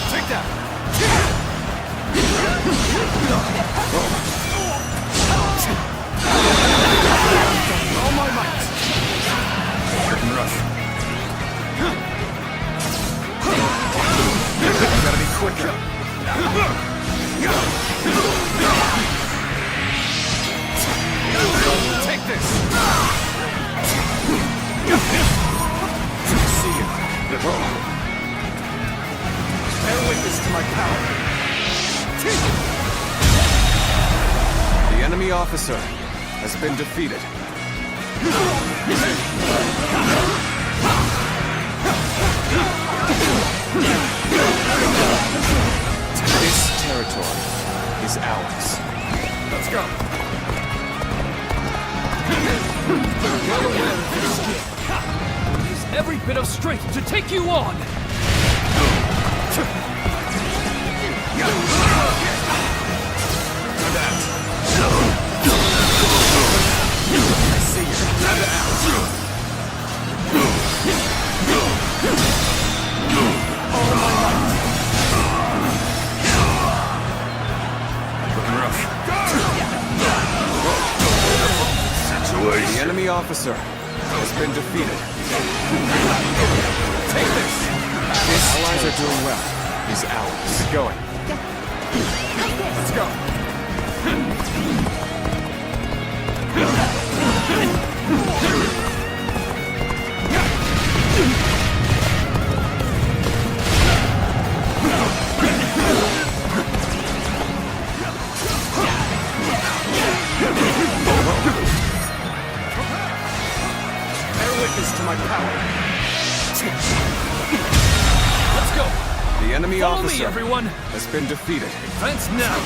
Take that. All my might. Getting rough. Bear witness to my power. The enemy officer has been defeated. This territory is ours. Let's go. Well aware of your skill. Use every bit of strength to take you on. I see you. Time to act. Looking rough. The enemy officer has been defeated. Take this! His allies are doing well. He's ours. Going. Let's go. Bear witness to my power. Let's go. The enemy Follow officer me, everyone. has been defeated. Advance now.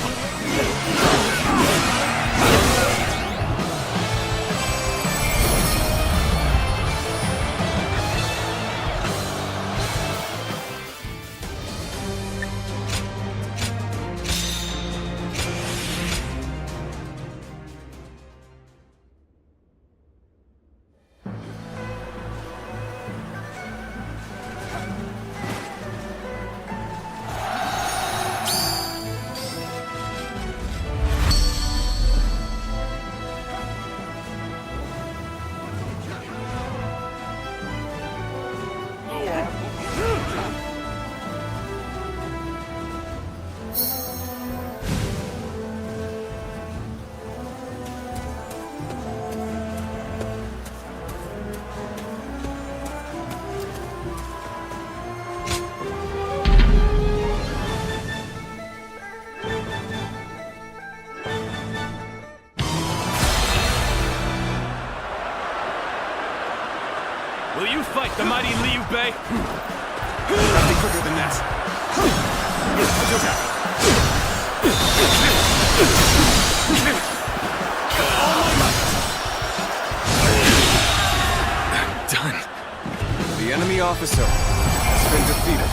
Will you fight the mighty Liu Bei? Gotta be quicker than that. Done. The enemy officer has been defeated.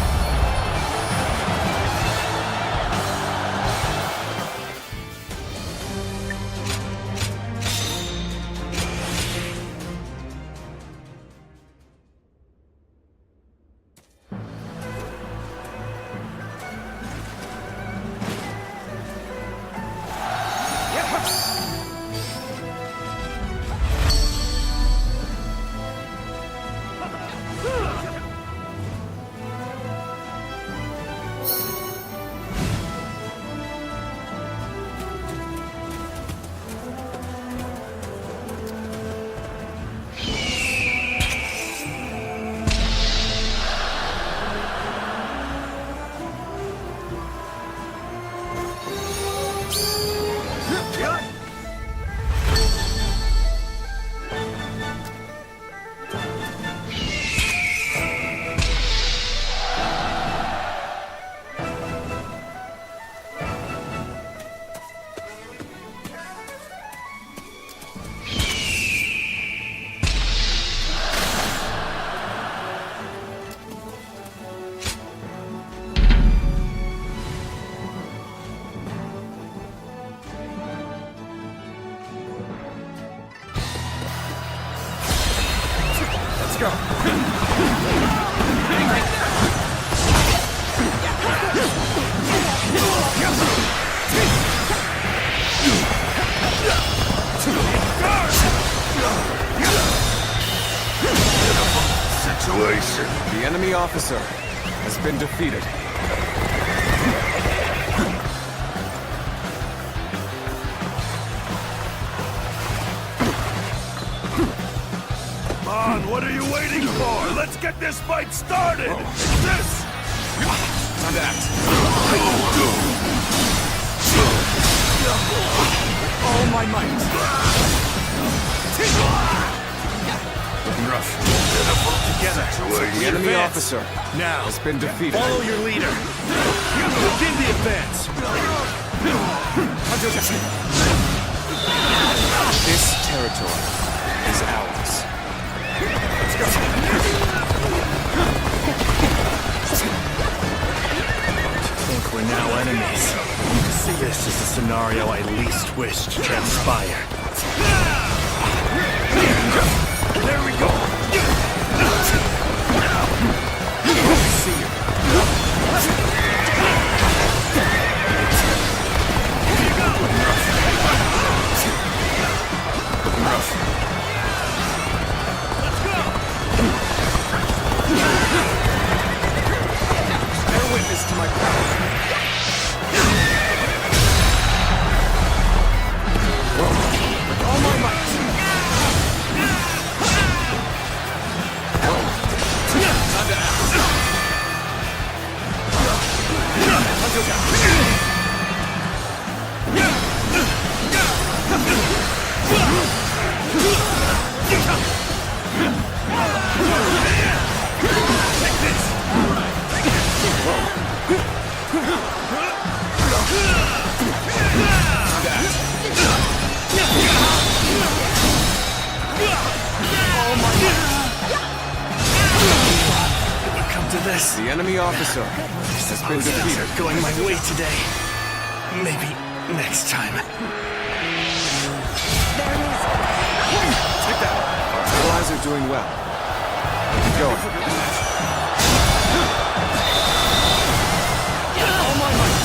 go. Situation. The enemy officer has been defeated. on, what are you waiting for? Let's get this fight started! This! Time to act. All my might! Looking rough. Together! The enemy Advance. officer Now, has been defeated. follow your leader! Begin the advance! This territory is ours. Let's go! I think we're now enemies. This is the scenario I least wish to transpire. There we go! See you. Looking rough. Let's go! Bear witness to my power. With all my might. Time to act. Hunter down. Take this! Come to this. The enemy officer has been defeated. Are going my way today. Maybe next time. Take that. Our allies are doing well. Keep going. All my might!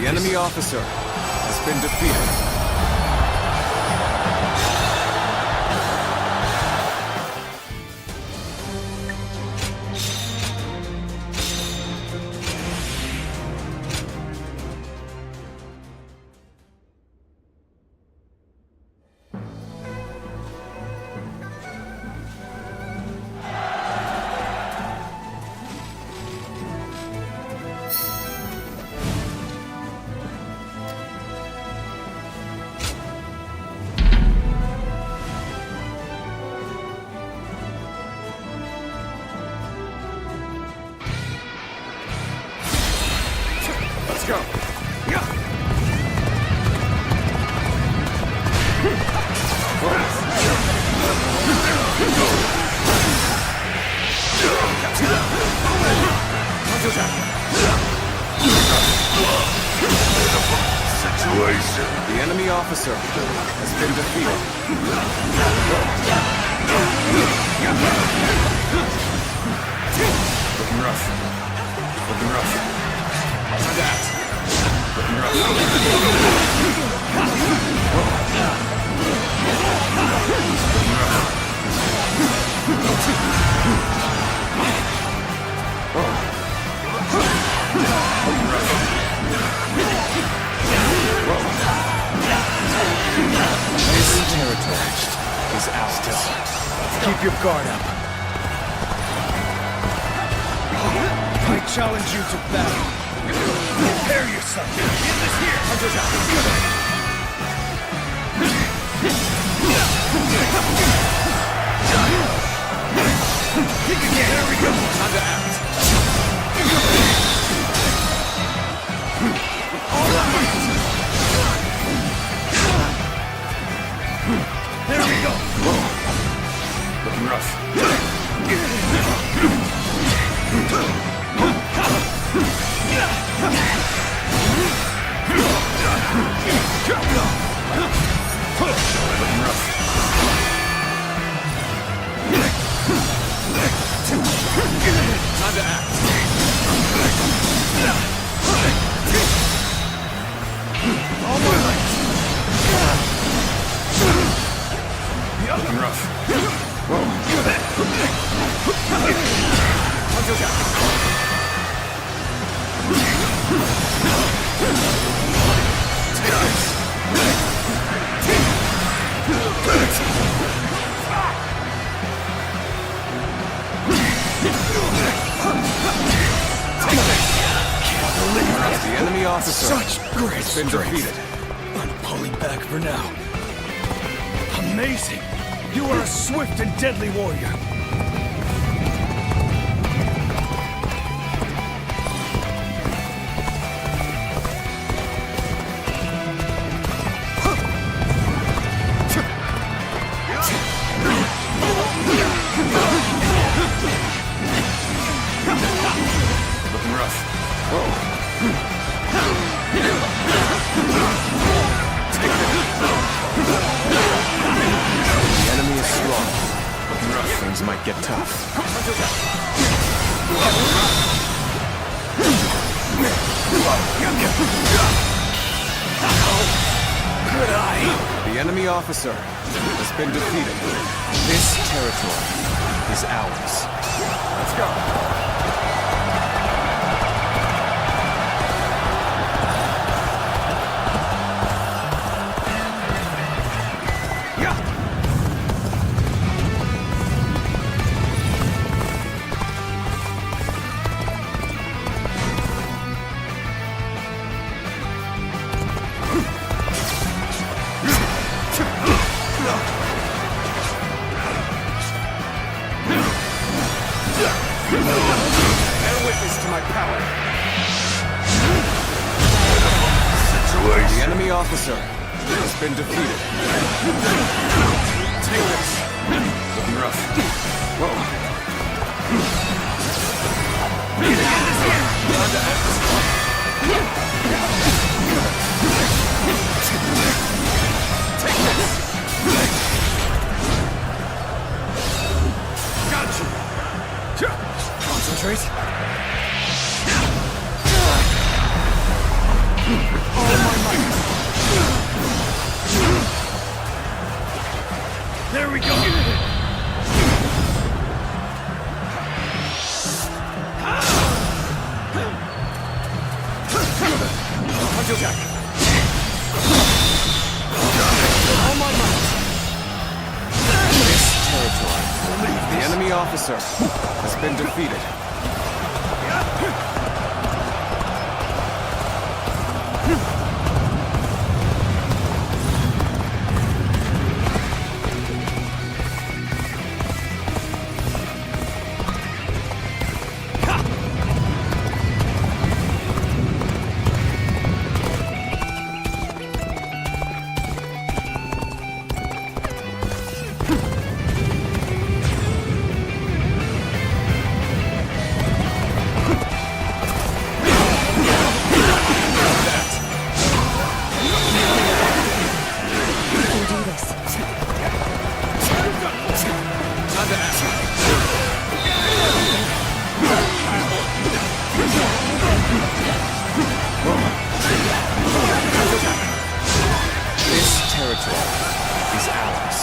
The enemy officer has been defeated. Let's go. Situation. The enemy officer has been defeated. Looking rough. Looking rough. Time to act. Looking rough. This territory is ours. Keep your guard up. I challenge you to battle. Prepare yourself. Get this here. Hunters out. Kick again. There we go. Time to act. All right. There we go. Looking rough. Looking rough. Time to act. All my might. Looking rough. Take this. The enemy officer Such great has been strength. defeated. I'm pulling back for now. Amazing! You are a swift and deadly warrior. Looking rough. The enemy is strong. Looking rough. Things might get tough. The enemy officer has been defeated. This territory is ours. Let's go. Bear witness to my power. The enemy officer has been defeated. Take this. Looking rough. Whoa. Take this. Got you. Concentrate. All my might. There we go. Punch attack. All my might. This territory. The enemy officer has been defeated. This territory is ours.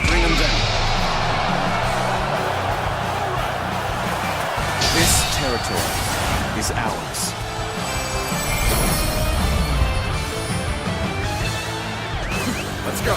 Bring them down. This territory is ours. Let's go.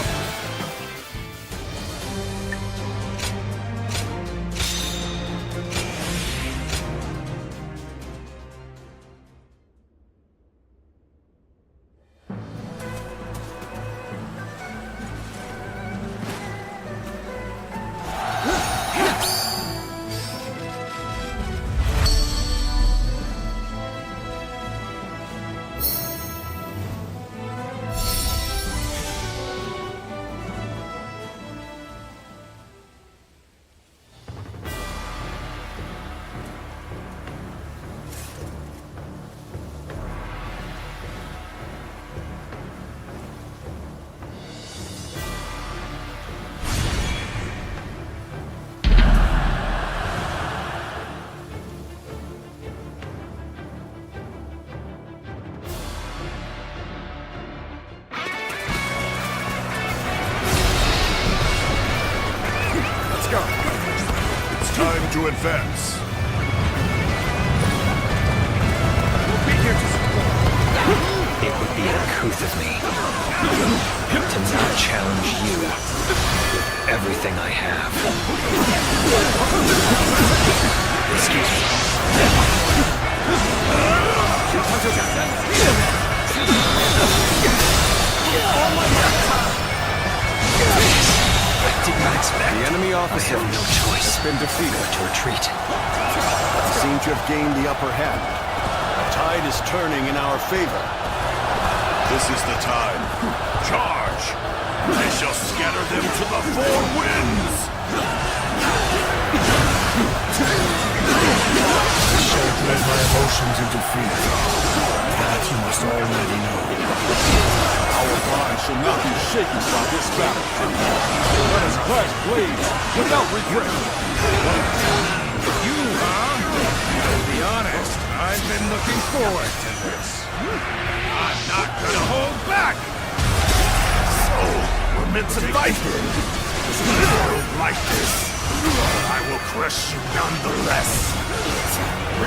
go! It's time to advance. We'll be here to support. It would be uncouth of me to not challenge you with everything I have. Excuse me. I did not expect. The enemy officer I have no choice has been defeated. but to retreat. You seem to have gained the upper hand. The tide is turning in our favor. This is the time. Charge! I shall scatter them to the four winds! I shan't let my emotions interfere. That you must already know. Our bond shall not be shaken by this battle. Let us clash blades without regret. You, huh? To be honest, I've been looking forward to this. I'm not gonna hold back! So, we're meant to fight. I don't like this, but I will crush you nonetheless.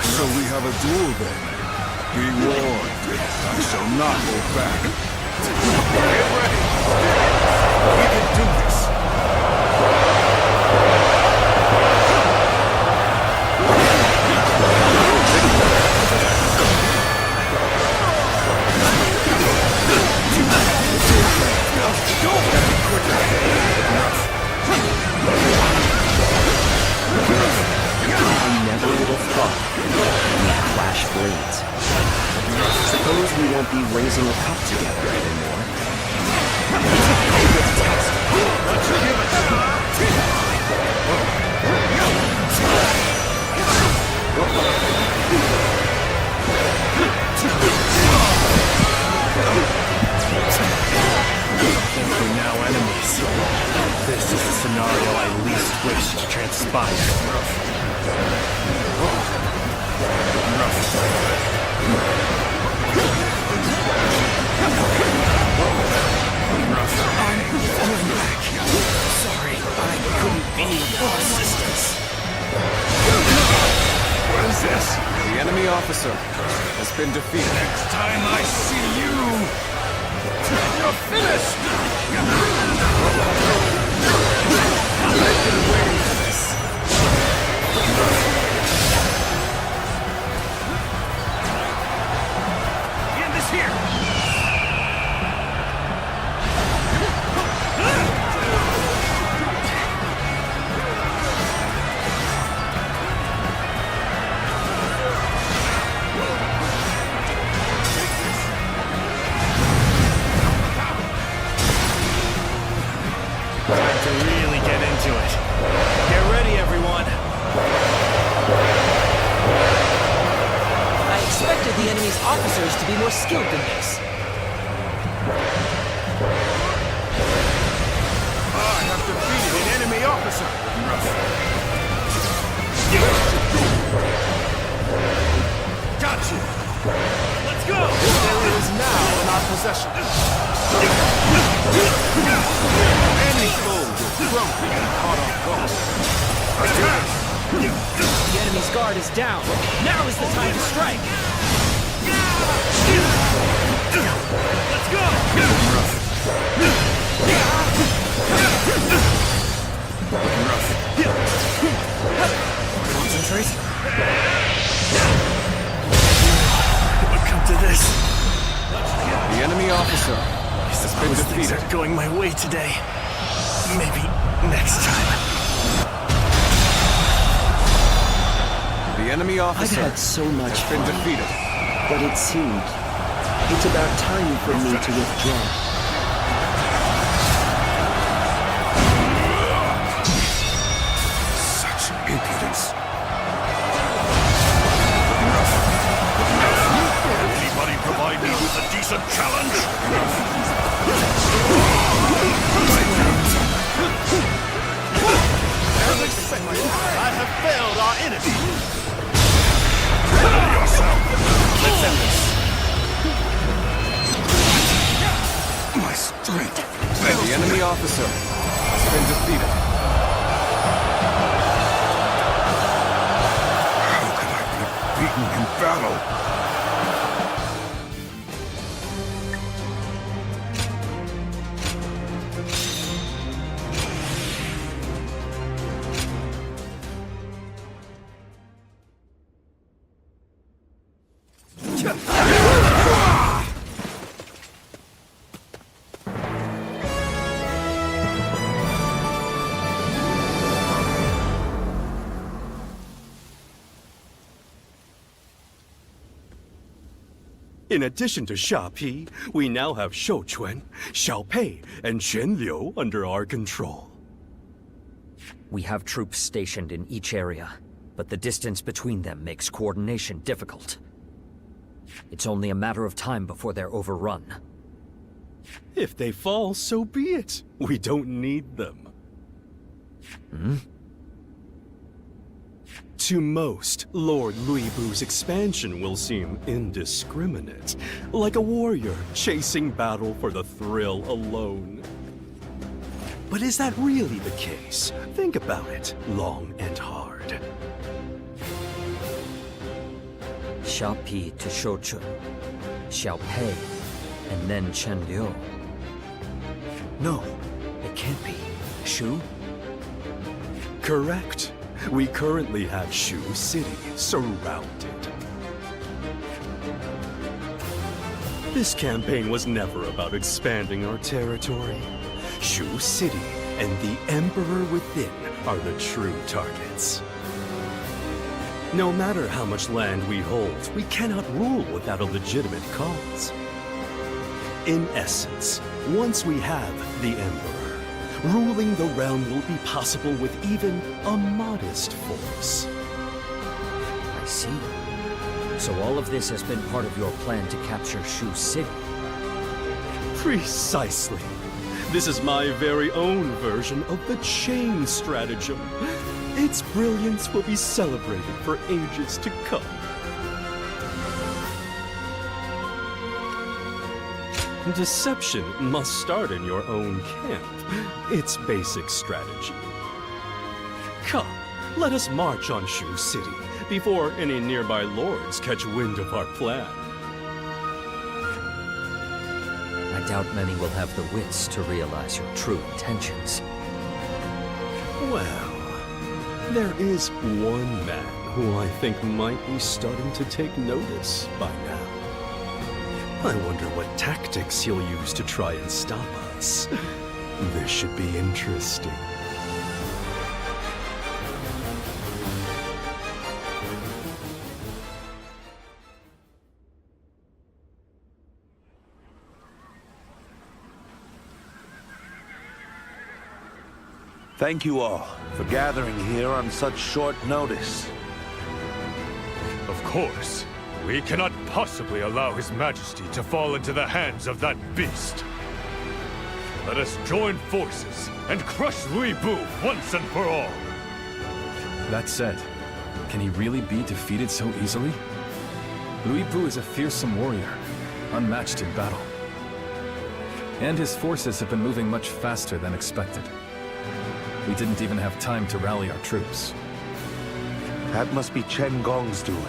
So we have a duel then. Be warned, I shall not hold back. Get ready. We can do this. I never would have thought we'd clash blades. Suppose we won't be raising a cup together anymore. Let's give it We're now enemies. This is the scenario I least wish to transpire. Sorry, I couldn't be of assistance. What is this? The enemy officer has been defeated. Next time I see you, you're finished! I've been waiting for this. End this here! Time to really get into it. Get ready, everyone. I expected the enemy's officers to be more skilled than this. I have defeated an enemy officer! Gotcha! Let's go! There is now in our possession. Any foe will crumble and caught off guard. The enemy's guard is down. Now is the time to strike. Let's go! Concentrate. What come to this? The enemy officer has been Things defeated. aren't going my way today. Maybe next time. The enemy I've officer had so much has been fun, defeated. but it seemed it's about time for me to withdraw. Such impudence. Anybody provide me with a decent challenge? I have failed our enemy! Ready yourself. Let's end this! My strength. The enemy officer has been defeated. battle! In addition to Xia Pi, we now have Shou Quan, Xiao Pei, and Quan Liu under our control. We have troops stationed in each area, but the distance between them makes coordination difficult. It's only a matter of time before they're overrun. If they fall, so be it. We don't need them. To most, Lord Lui Bu's expansion will seem indiscriminate, like a warrior chasing battle for the thrill alone. But is that really the case? Think about it long and hard. Xia Pi to Shou Chun, Xiao Pei, and then Chen Liu. No, it can't be. Shu? Correct. We currently have Shu City surrounded. This campaign was never about expanding our territory. Shu City and the Emperor within are the true targets. No matter how much land we hold, we cannot rule without a legitimate cause. In essence, once we have the Emperor, ruling the realm will be possible with even a modest force. I see. So all of this has been part of your plan to capture Shu City? Precisely. This is my very own version of the chain stratagem. Its brilliance will be celebrated for ages to come. Deception must start in your own camp. It's basic strategy. Come, let us march on Shu City before any nearby lords catch wind of our plan. I doubt many will have the wits to realize your true intentions. Well, there is one man who I think might be starting to take notice by now. I wonder what tactics he'll use to try and stop us. This should be interesting. Thank you all for gathering here on such short notice. Of course. We cannot possibly allow His Majesty to fall into the hands of that beast. Let us join forces and crush Lui Bu once and for all. That said, can he really be defeated so easily? Lui Bu is a fearsome warrior, unmatched in battle. And his forces have been moving much faster than expected. We didn't even have time to rally our troops. That must be Chen Gong's doing.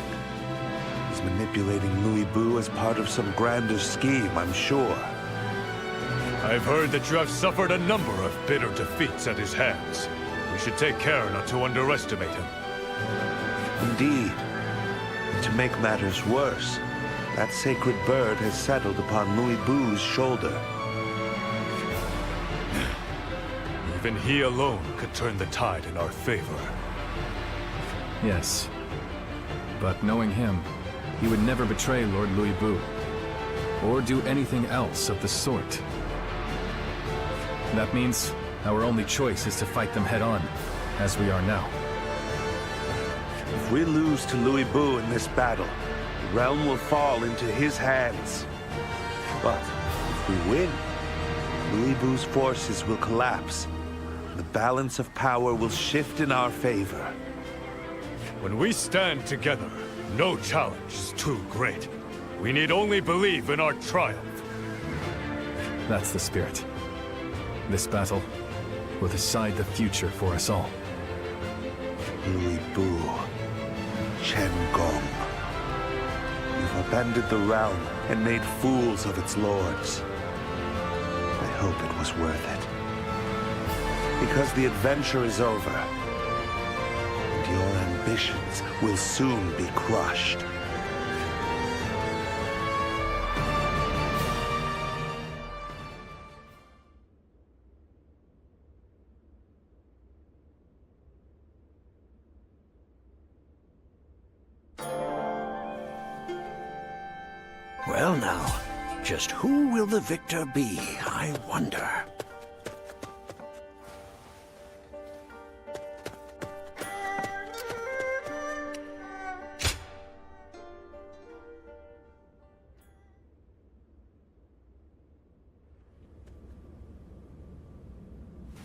He's manipulating Lui Bu as part of some grander scheme, I'm sure. I've heard that you have suffered a number of bitter defeats at his hands. We should take care not to underestimate him. Indeed. And to make matters worse, that sacred bird has settled upon Lui Bu's shoulder. Even he alone could turn the tide in our favor. Yes. But knowing him, he would never betray Lord Lui Bu, or do anything else of the sort. That means our only choice is to fight them head-on, as we are now. If we lose to Lui Bu in this battle, the realm will fall into his hands. But if we win, Lui Bu's forces will collapse. The balance of power will shift in our favor. When we stand together, no challenge is too great. We need only believe in our triumph. That's the spirit. This battle will decide the future for us all. Lui Bu, Chen Gong. upended the realm and made fools of its lords. I hope it was worth it. Because the adventure is over, and your ambitions will soon be crushed. Well now, just who will the victor be, I wonder?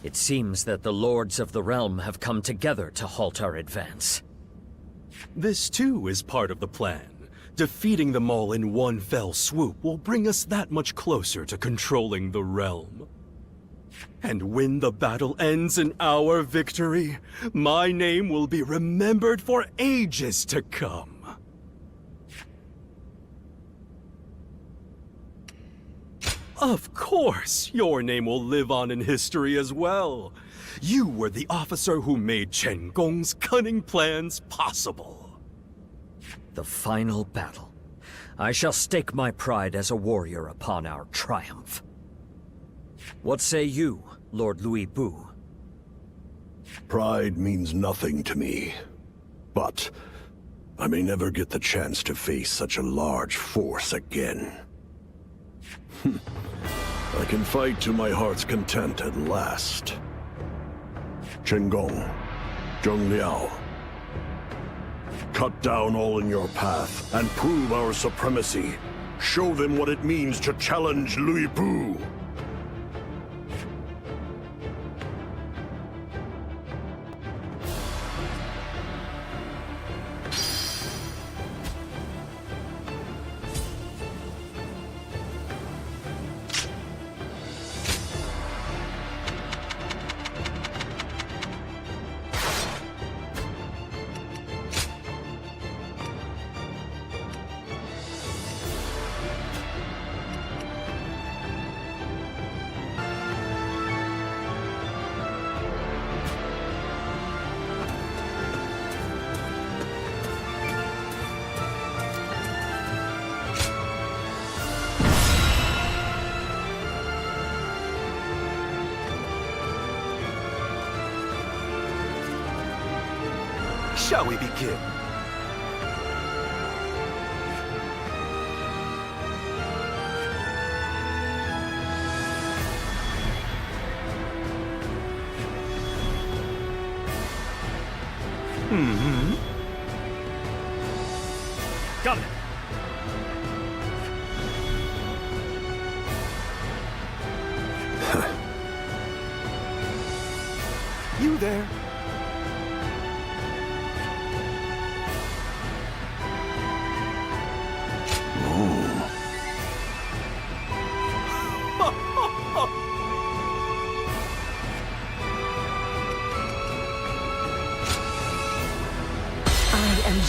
It seems that the lords of the realm have come together to halt our advance. This too is part of the plan. Defeating them all in one fell swoop will bring us that much closer to controlling the realm. And when the battle ends in our victory, my name will be remembered for ages to come. Of course, your name will live on in history as well. You were the officer who made Chen Gong's cunning plans possible. The final battle. I shall stake my pride as a warrior upon our triumph. What say you, Lord Louis Bu? Pride means nothing to me. But I may never get the chance to face such a large force again. I can fight to my heart's content at last. Chen Gong, Zheng Liao. Cut down all in your path and prove our supremacy. Show them what it means to challenge Louis Bu. Shall we begin? Got it. You there?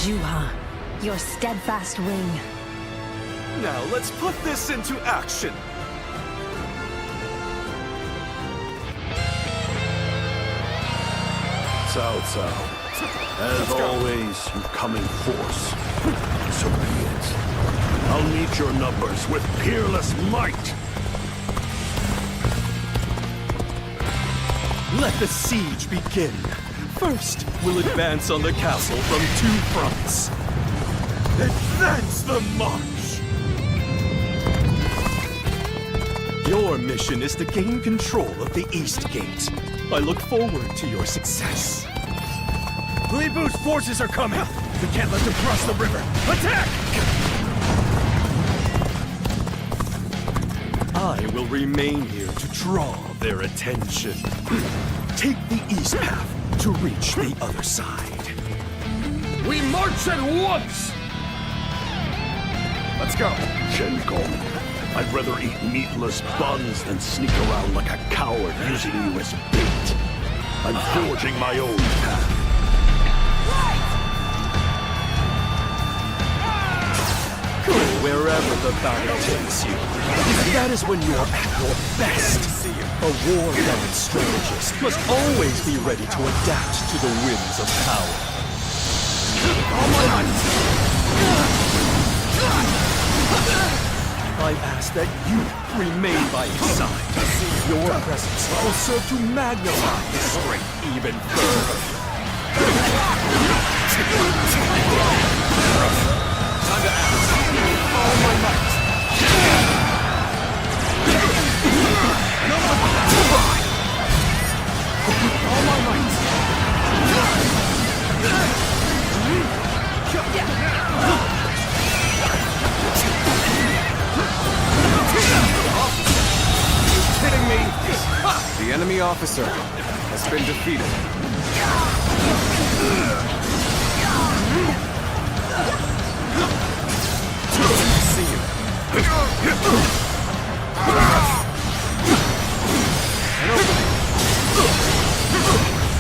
Juha, your steadfast wing. Now let's put this into action. Cao Cao, as always, you've come in force. So be it. I'll meet your numbers with peerless might. Let the siege begin. First, we'll advance on the castle from 2 fronts. Advance the march! Your mission is to gain control of the East Gate. I look forward to your success. Louis Bu's forces are coming! We can't let them cross the river! Attack! I will remain here to draw their attention. Take the east path to reach the other side. We march at once! Let's go. Chen Gong, I'd rather eat meatless buns than sneak around like a coward using you as bait. I'm forging my own path. Go wherever the battle takes you. That is when you are at your best. A war-bound strategist must always be ready to adapt to the winds of power. I ask that you remain by his side. Your presence will serve to magnify his strength even further. Time to act. All my might. All my might. Kidding me? The enemy officer has been defeated. See you.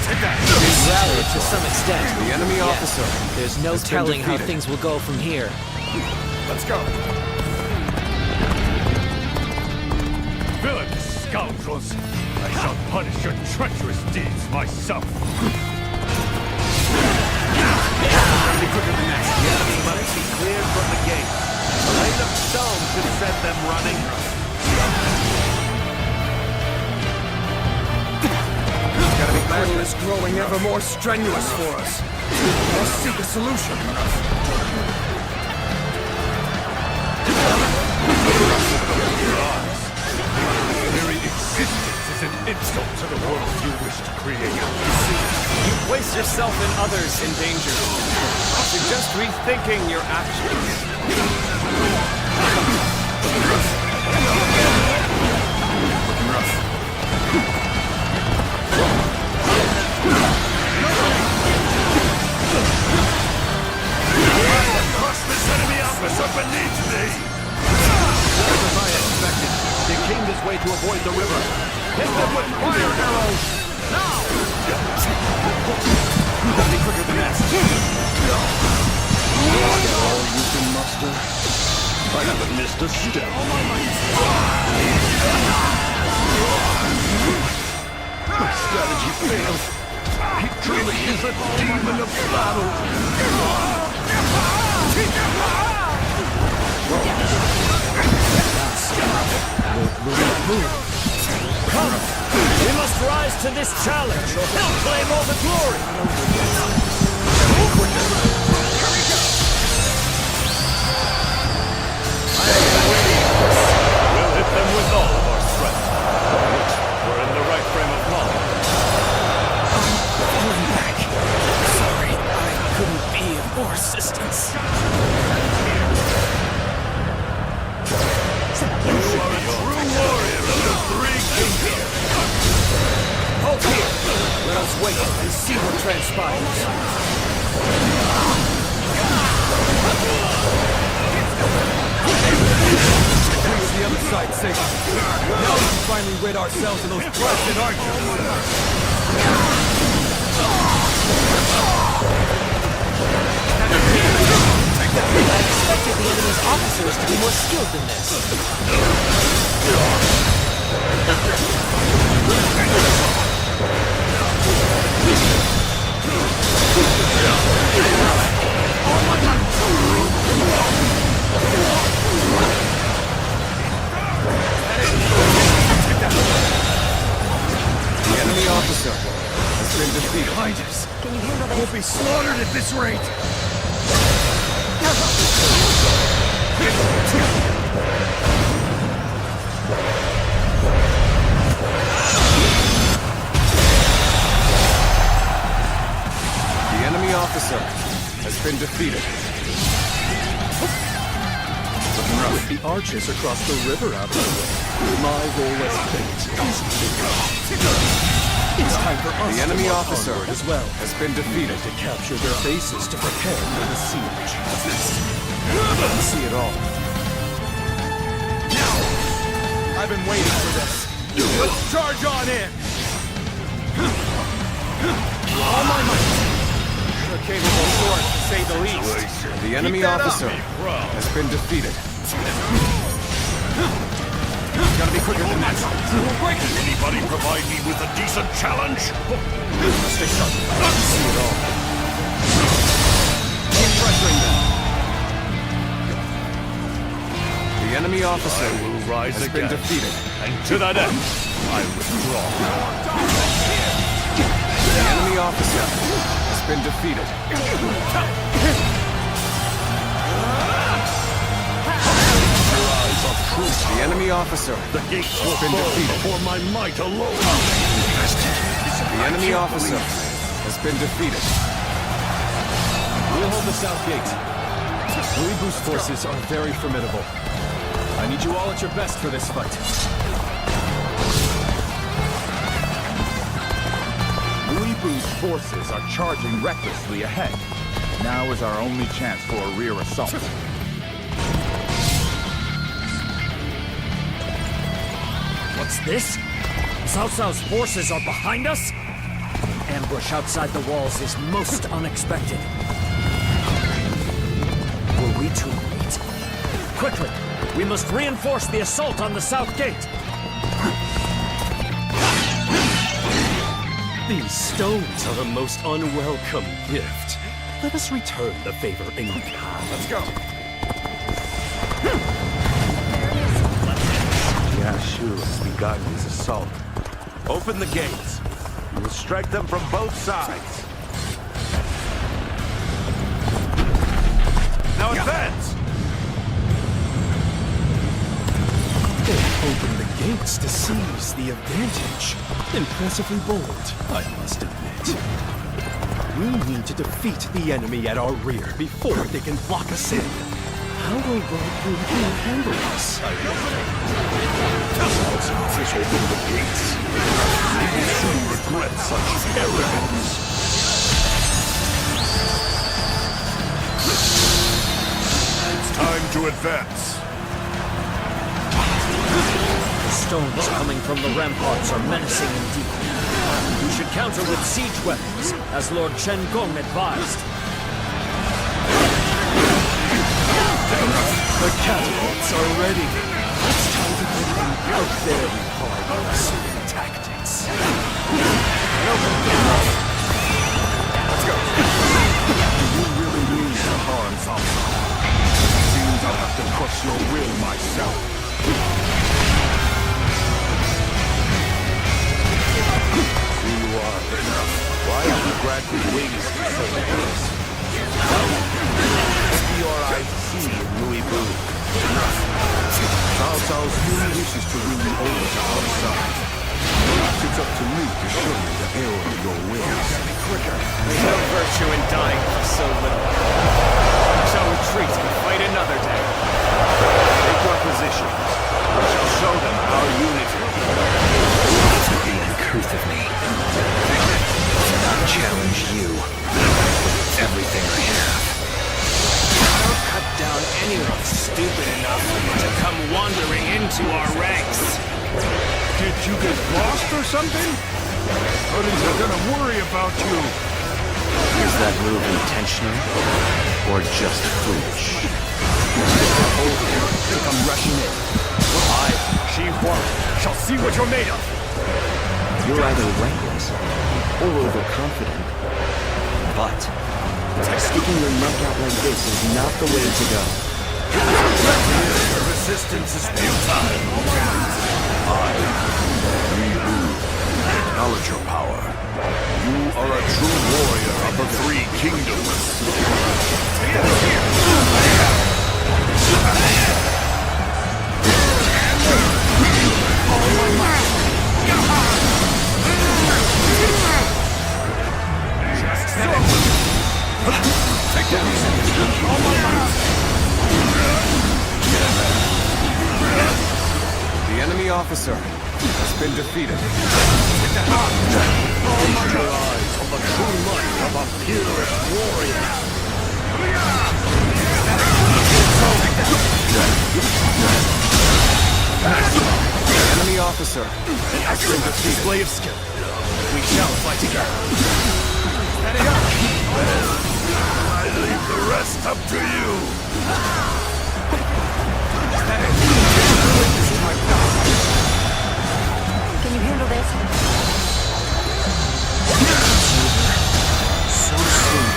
Take that. We've rallied to some extent. The enemy officer. There's no telling how things will go from here. Let's go. Villains, scoundrels! I shall punish your treacherous deeds myself! Be quicker than that. The enemy must be cleared from the gate. A rain of stone should set them running. The battle is growing ever more strenuous for us. Let's seek a solution. Very existence is an insult to the world you wish to create. You place yourself and others in danger. I suggest rethinking your actions. Crush this enemy officer beneath me! As I expected, they came this way to avoid the river. Hit them with fire arrows! Now! Be quicker than that. All you can muster? I haven't missed a step. My strategy failed. He truly is a demon of battle. Come! We must rise to this challenge, or he'll claim all the glory! We'll hit them with all of our strength. We're in the right frame of mind. Falling back. Sorry, I couldn't be of more assistance. You are a true warrior of the Three Kingdoms. Hold here! Let us wait and see what transpires. Leave the other side safe. Now we can finally rid ourselves of those blessed archers. I expected the enemy's officers to be more skilled than this. The enemy officer has been defeated. Behind us. We'll be slaughtered at this rate. The enemy officer has been defeated. With the archers across the river out of the way, my role as fate is bigger. It's time for us The enemy to march officer onward as well. has been defeated. To capture their bases to prepare for the siege. I see it all. I've been waiting for this. Let's charge on in! All my might! a capable sword, to say the least. The enemy officer has been defeated. Gotta be quicker than that. Can anybody provide me with a decent challenge? Stay sharp. See it all. Keep pressuring them. The enemy officer will rise has been again. defeated. And to that end, I withdraw. The enemy officer has been defeated. The enemy officer has been defeated. For my might alone. The enemy officer has been defeated. We'll hold the south gate. Louis Bu's forces are very formidable. I need you all at your best for this fight. Louis Bu's forces are charging recklessly ahead. Now is our only chance for a rear assault. What's this? Cao Cao's forces are behind us? Ambush outside the walls is most unexpected. Were we too late? Quickly! We must reinforce the assault on the south gate! These stones are a most unwelcome gift. Let us return the favor in kind. Let's go. Yashu has begun his assault. Open the gates. We will strike them from both sides. Now advance! They opened the gates to seize the advantage. Impressively bold, I must admit. We need to defeat the enemy at our rear before they can block us in. How will Lord Wu handle this? I Cao Cao has opened the gates. He will soon regret such arrogance. It's time to advance. The stones coming from the ramparts are menacing indeed. We should counter with siege weapons, as Lord Chen Gong advised. The catapults are ready. It's time to put them out there hard sword tactics. Let's go. Do you really mean to harm Cao Cao? Seems I'll have to crush your will myself. Here you are. Why have you granted wings to so many? Your eyes see in Louis Bu. Cao Cao's human wishes to win you over to our side. Perhaps it's up to me to show you the error of your ways. There's no virtue in dying for so little. We shall retreat and fight another day. Take your positions. We shall show them our unity. It would be uncouth of me to not challenge you with everything I have. Don't cut down anyone stupid enough to come wandering into our ranks. Did you get lost or something? Others are gonna worry about you. Is that move intentional or just foolish? To come rushing in. I, Xi Huang, shall see what you're made of. You're either reckless or overconfident. But sticking your neck out like this is not the way to go. The resistance is futile. Acknowledge your power. You are a true warrior of the three kingdoms. The enemy officer has been defeated. Feast your eyes on the true light of a fearless warrior. The enemy officer has been defeated. Display of skill. We shall fight together. up to you! Can you handle this? So soon.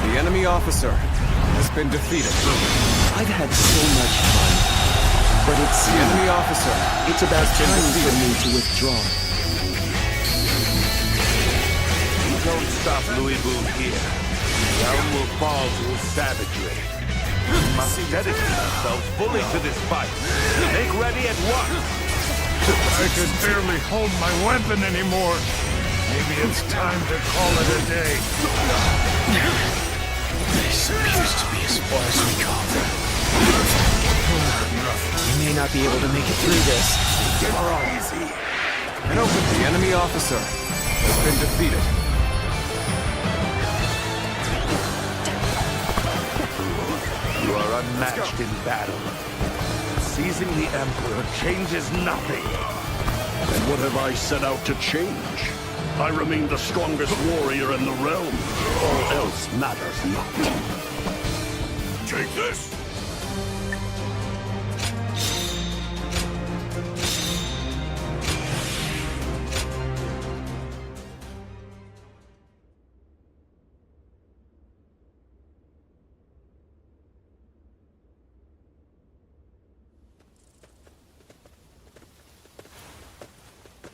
The enemy officer has been defeated. I've had so much fun, but it The seems enemy officer it's about has been time for defeated. me to withdraw. We don't stop Louis Boo here. The realm will fall to his savagery. We must dedicate ourselves fully to this fight. Make ready at once! I can barely hold my weapon anymore. Maybe it's time to call it a day. This appears to be as far as we come. We may not be able to make it through this. Easy. The enemy officer has been defeated. You are unmatched in battle. Seizing the Emperor changes nothing. And what have I set out to change? I remain the strongest warrior in the realm. All else matters not. Take this!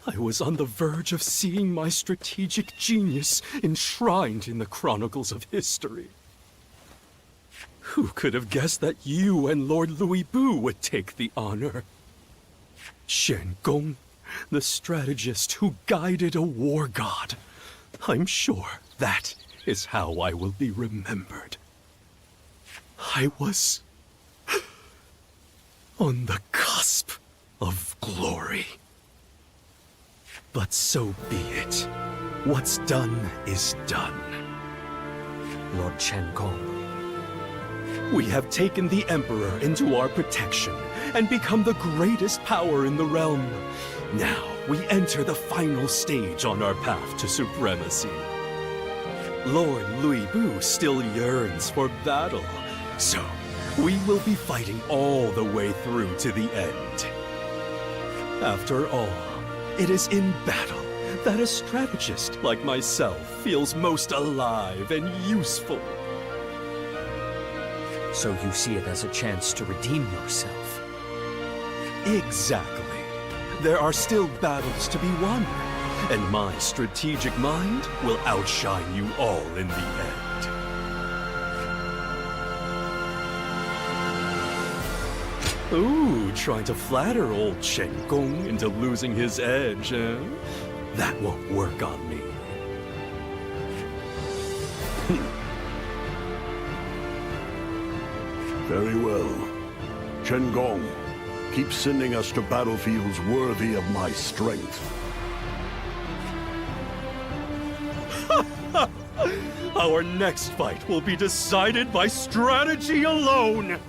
I was on the verge of seeing my strategic genius enshrined in the chronicles of history. Who could have guessed that you and Lord Louis Boo would take the honor? Shen Gong, the strategist who guided a war god. I'm sure that is how I will be remembered. I was on the cusp of glory. But so be it. What's done is done. Lord Chen Gong. We have taken the Emperor into our protection and become the greatest power in the realm. Now we enter the final stage on our path to supremacy. Lord Louis Boo still yearns for battle, so we will be fighting all the way through to the end. After all, it is in battle that a strategist like myself feels most alive and useful. So you see it as a chance to redeem yourself? Exactly. There are still battles to be won, and my strategic mind will outshine you all in the end. Ooh, trying to flatter old Chen Gong into losing his edge, eh? That won't work on me. Very well. Chen Gong, keep sending us to battlefields worthy of my strength. Our next fight will be decided by strategy alone!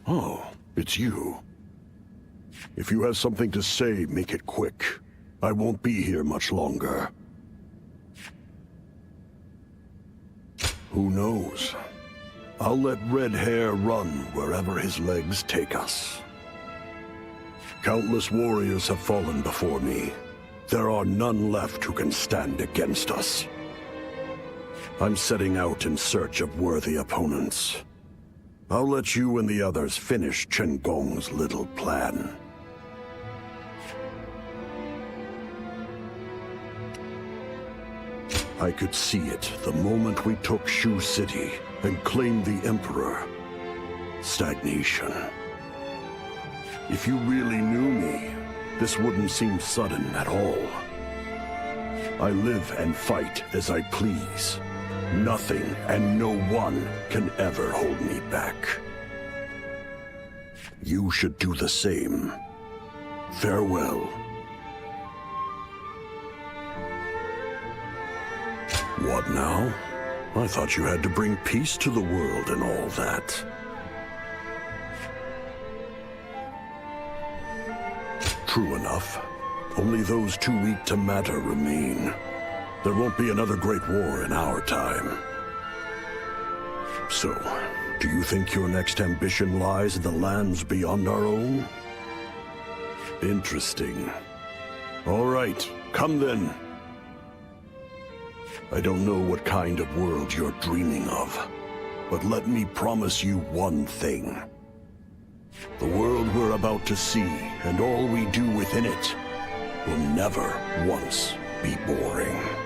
Oh, it's you. If you have something to say, make it quick. I won't be here much longer. Who knows? I'll let Red Hair run wherever his legs take us. Countless warriors have fallen before me. There are none left who can stand against us. I'm setting out in search of worthy opponents. I'll let you and the others finish Chen Gong's little plan. I could see it the moment we took Shu City and claimed the Emperor. Stagnation. If you really knew me, this wouldn't seem sudden at all. I live and fight as I please. Nothing and no one can ever hold me back. you should do the same. Farewell. What now? I thought you had to bring peace to the world and all that. True enough. Only those too weak to matter remain. There won't be another great war in our time. So, do you think your next ambition lies in the lands beyond our own? Interesting. All right, come then. I don't know what kind of world you're dreaming of, but let me promise you one thing. The world we're about to see, and all we do within it, will never once be boring.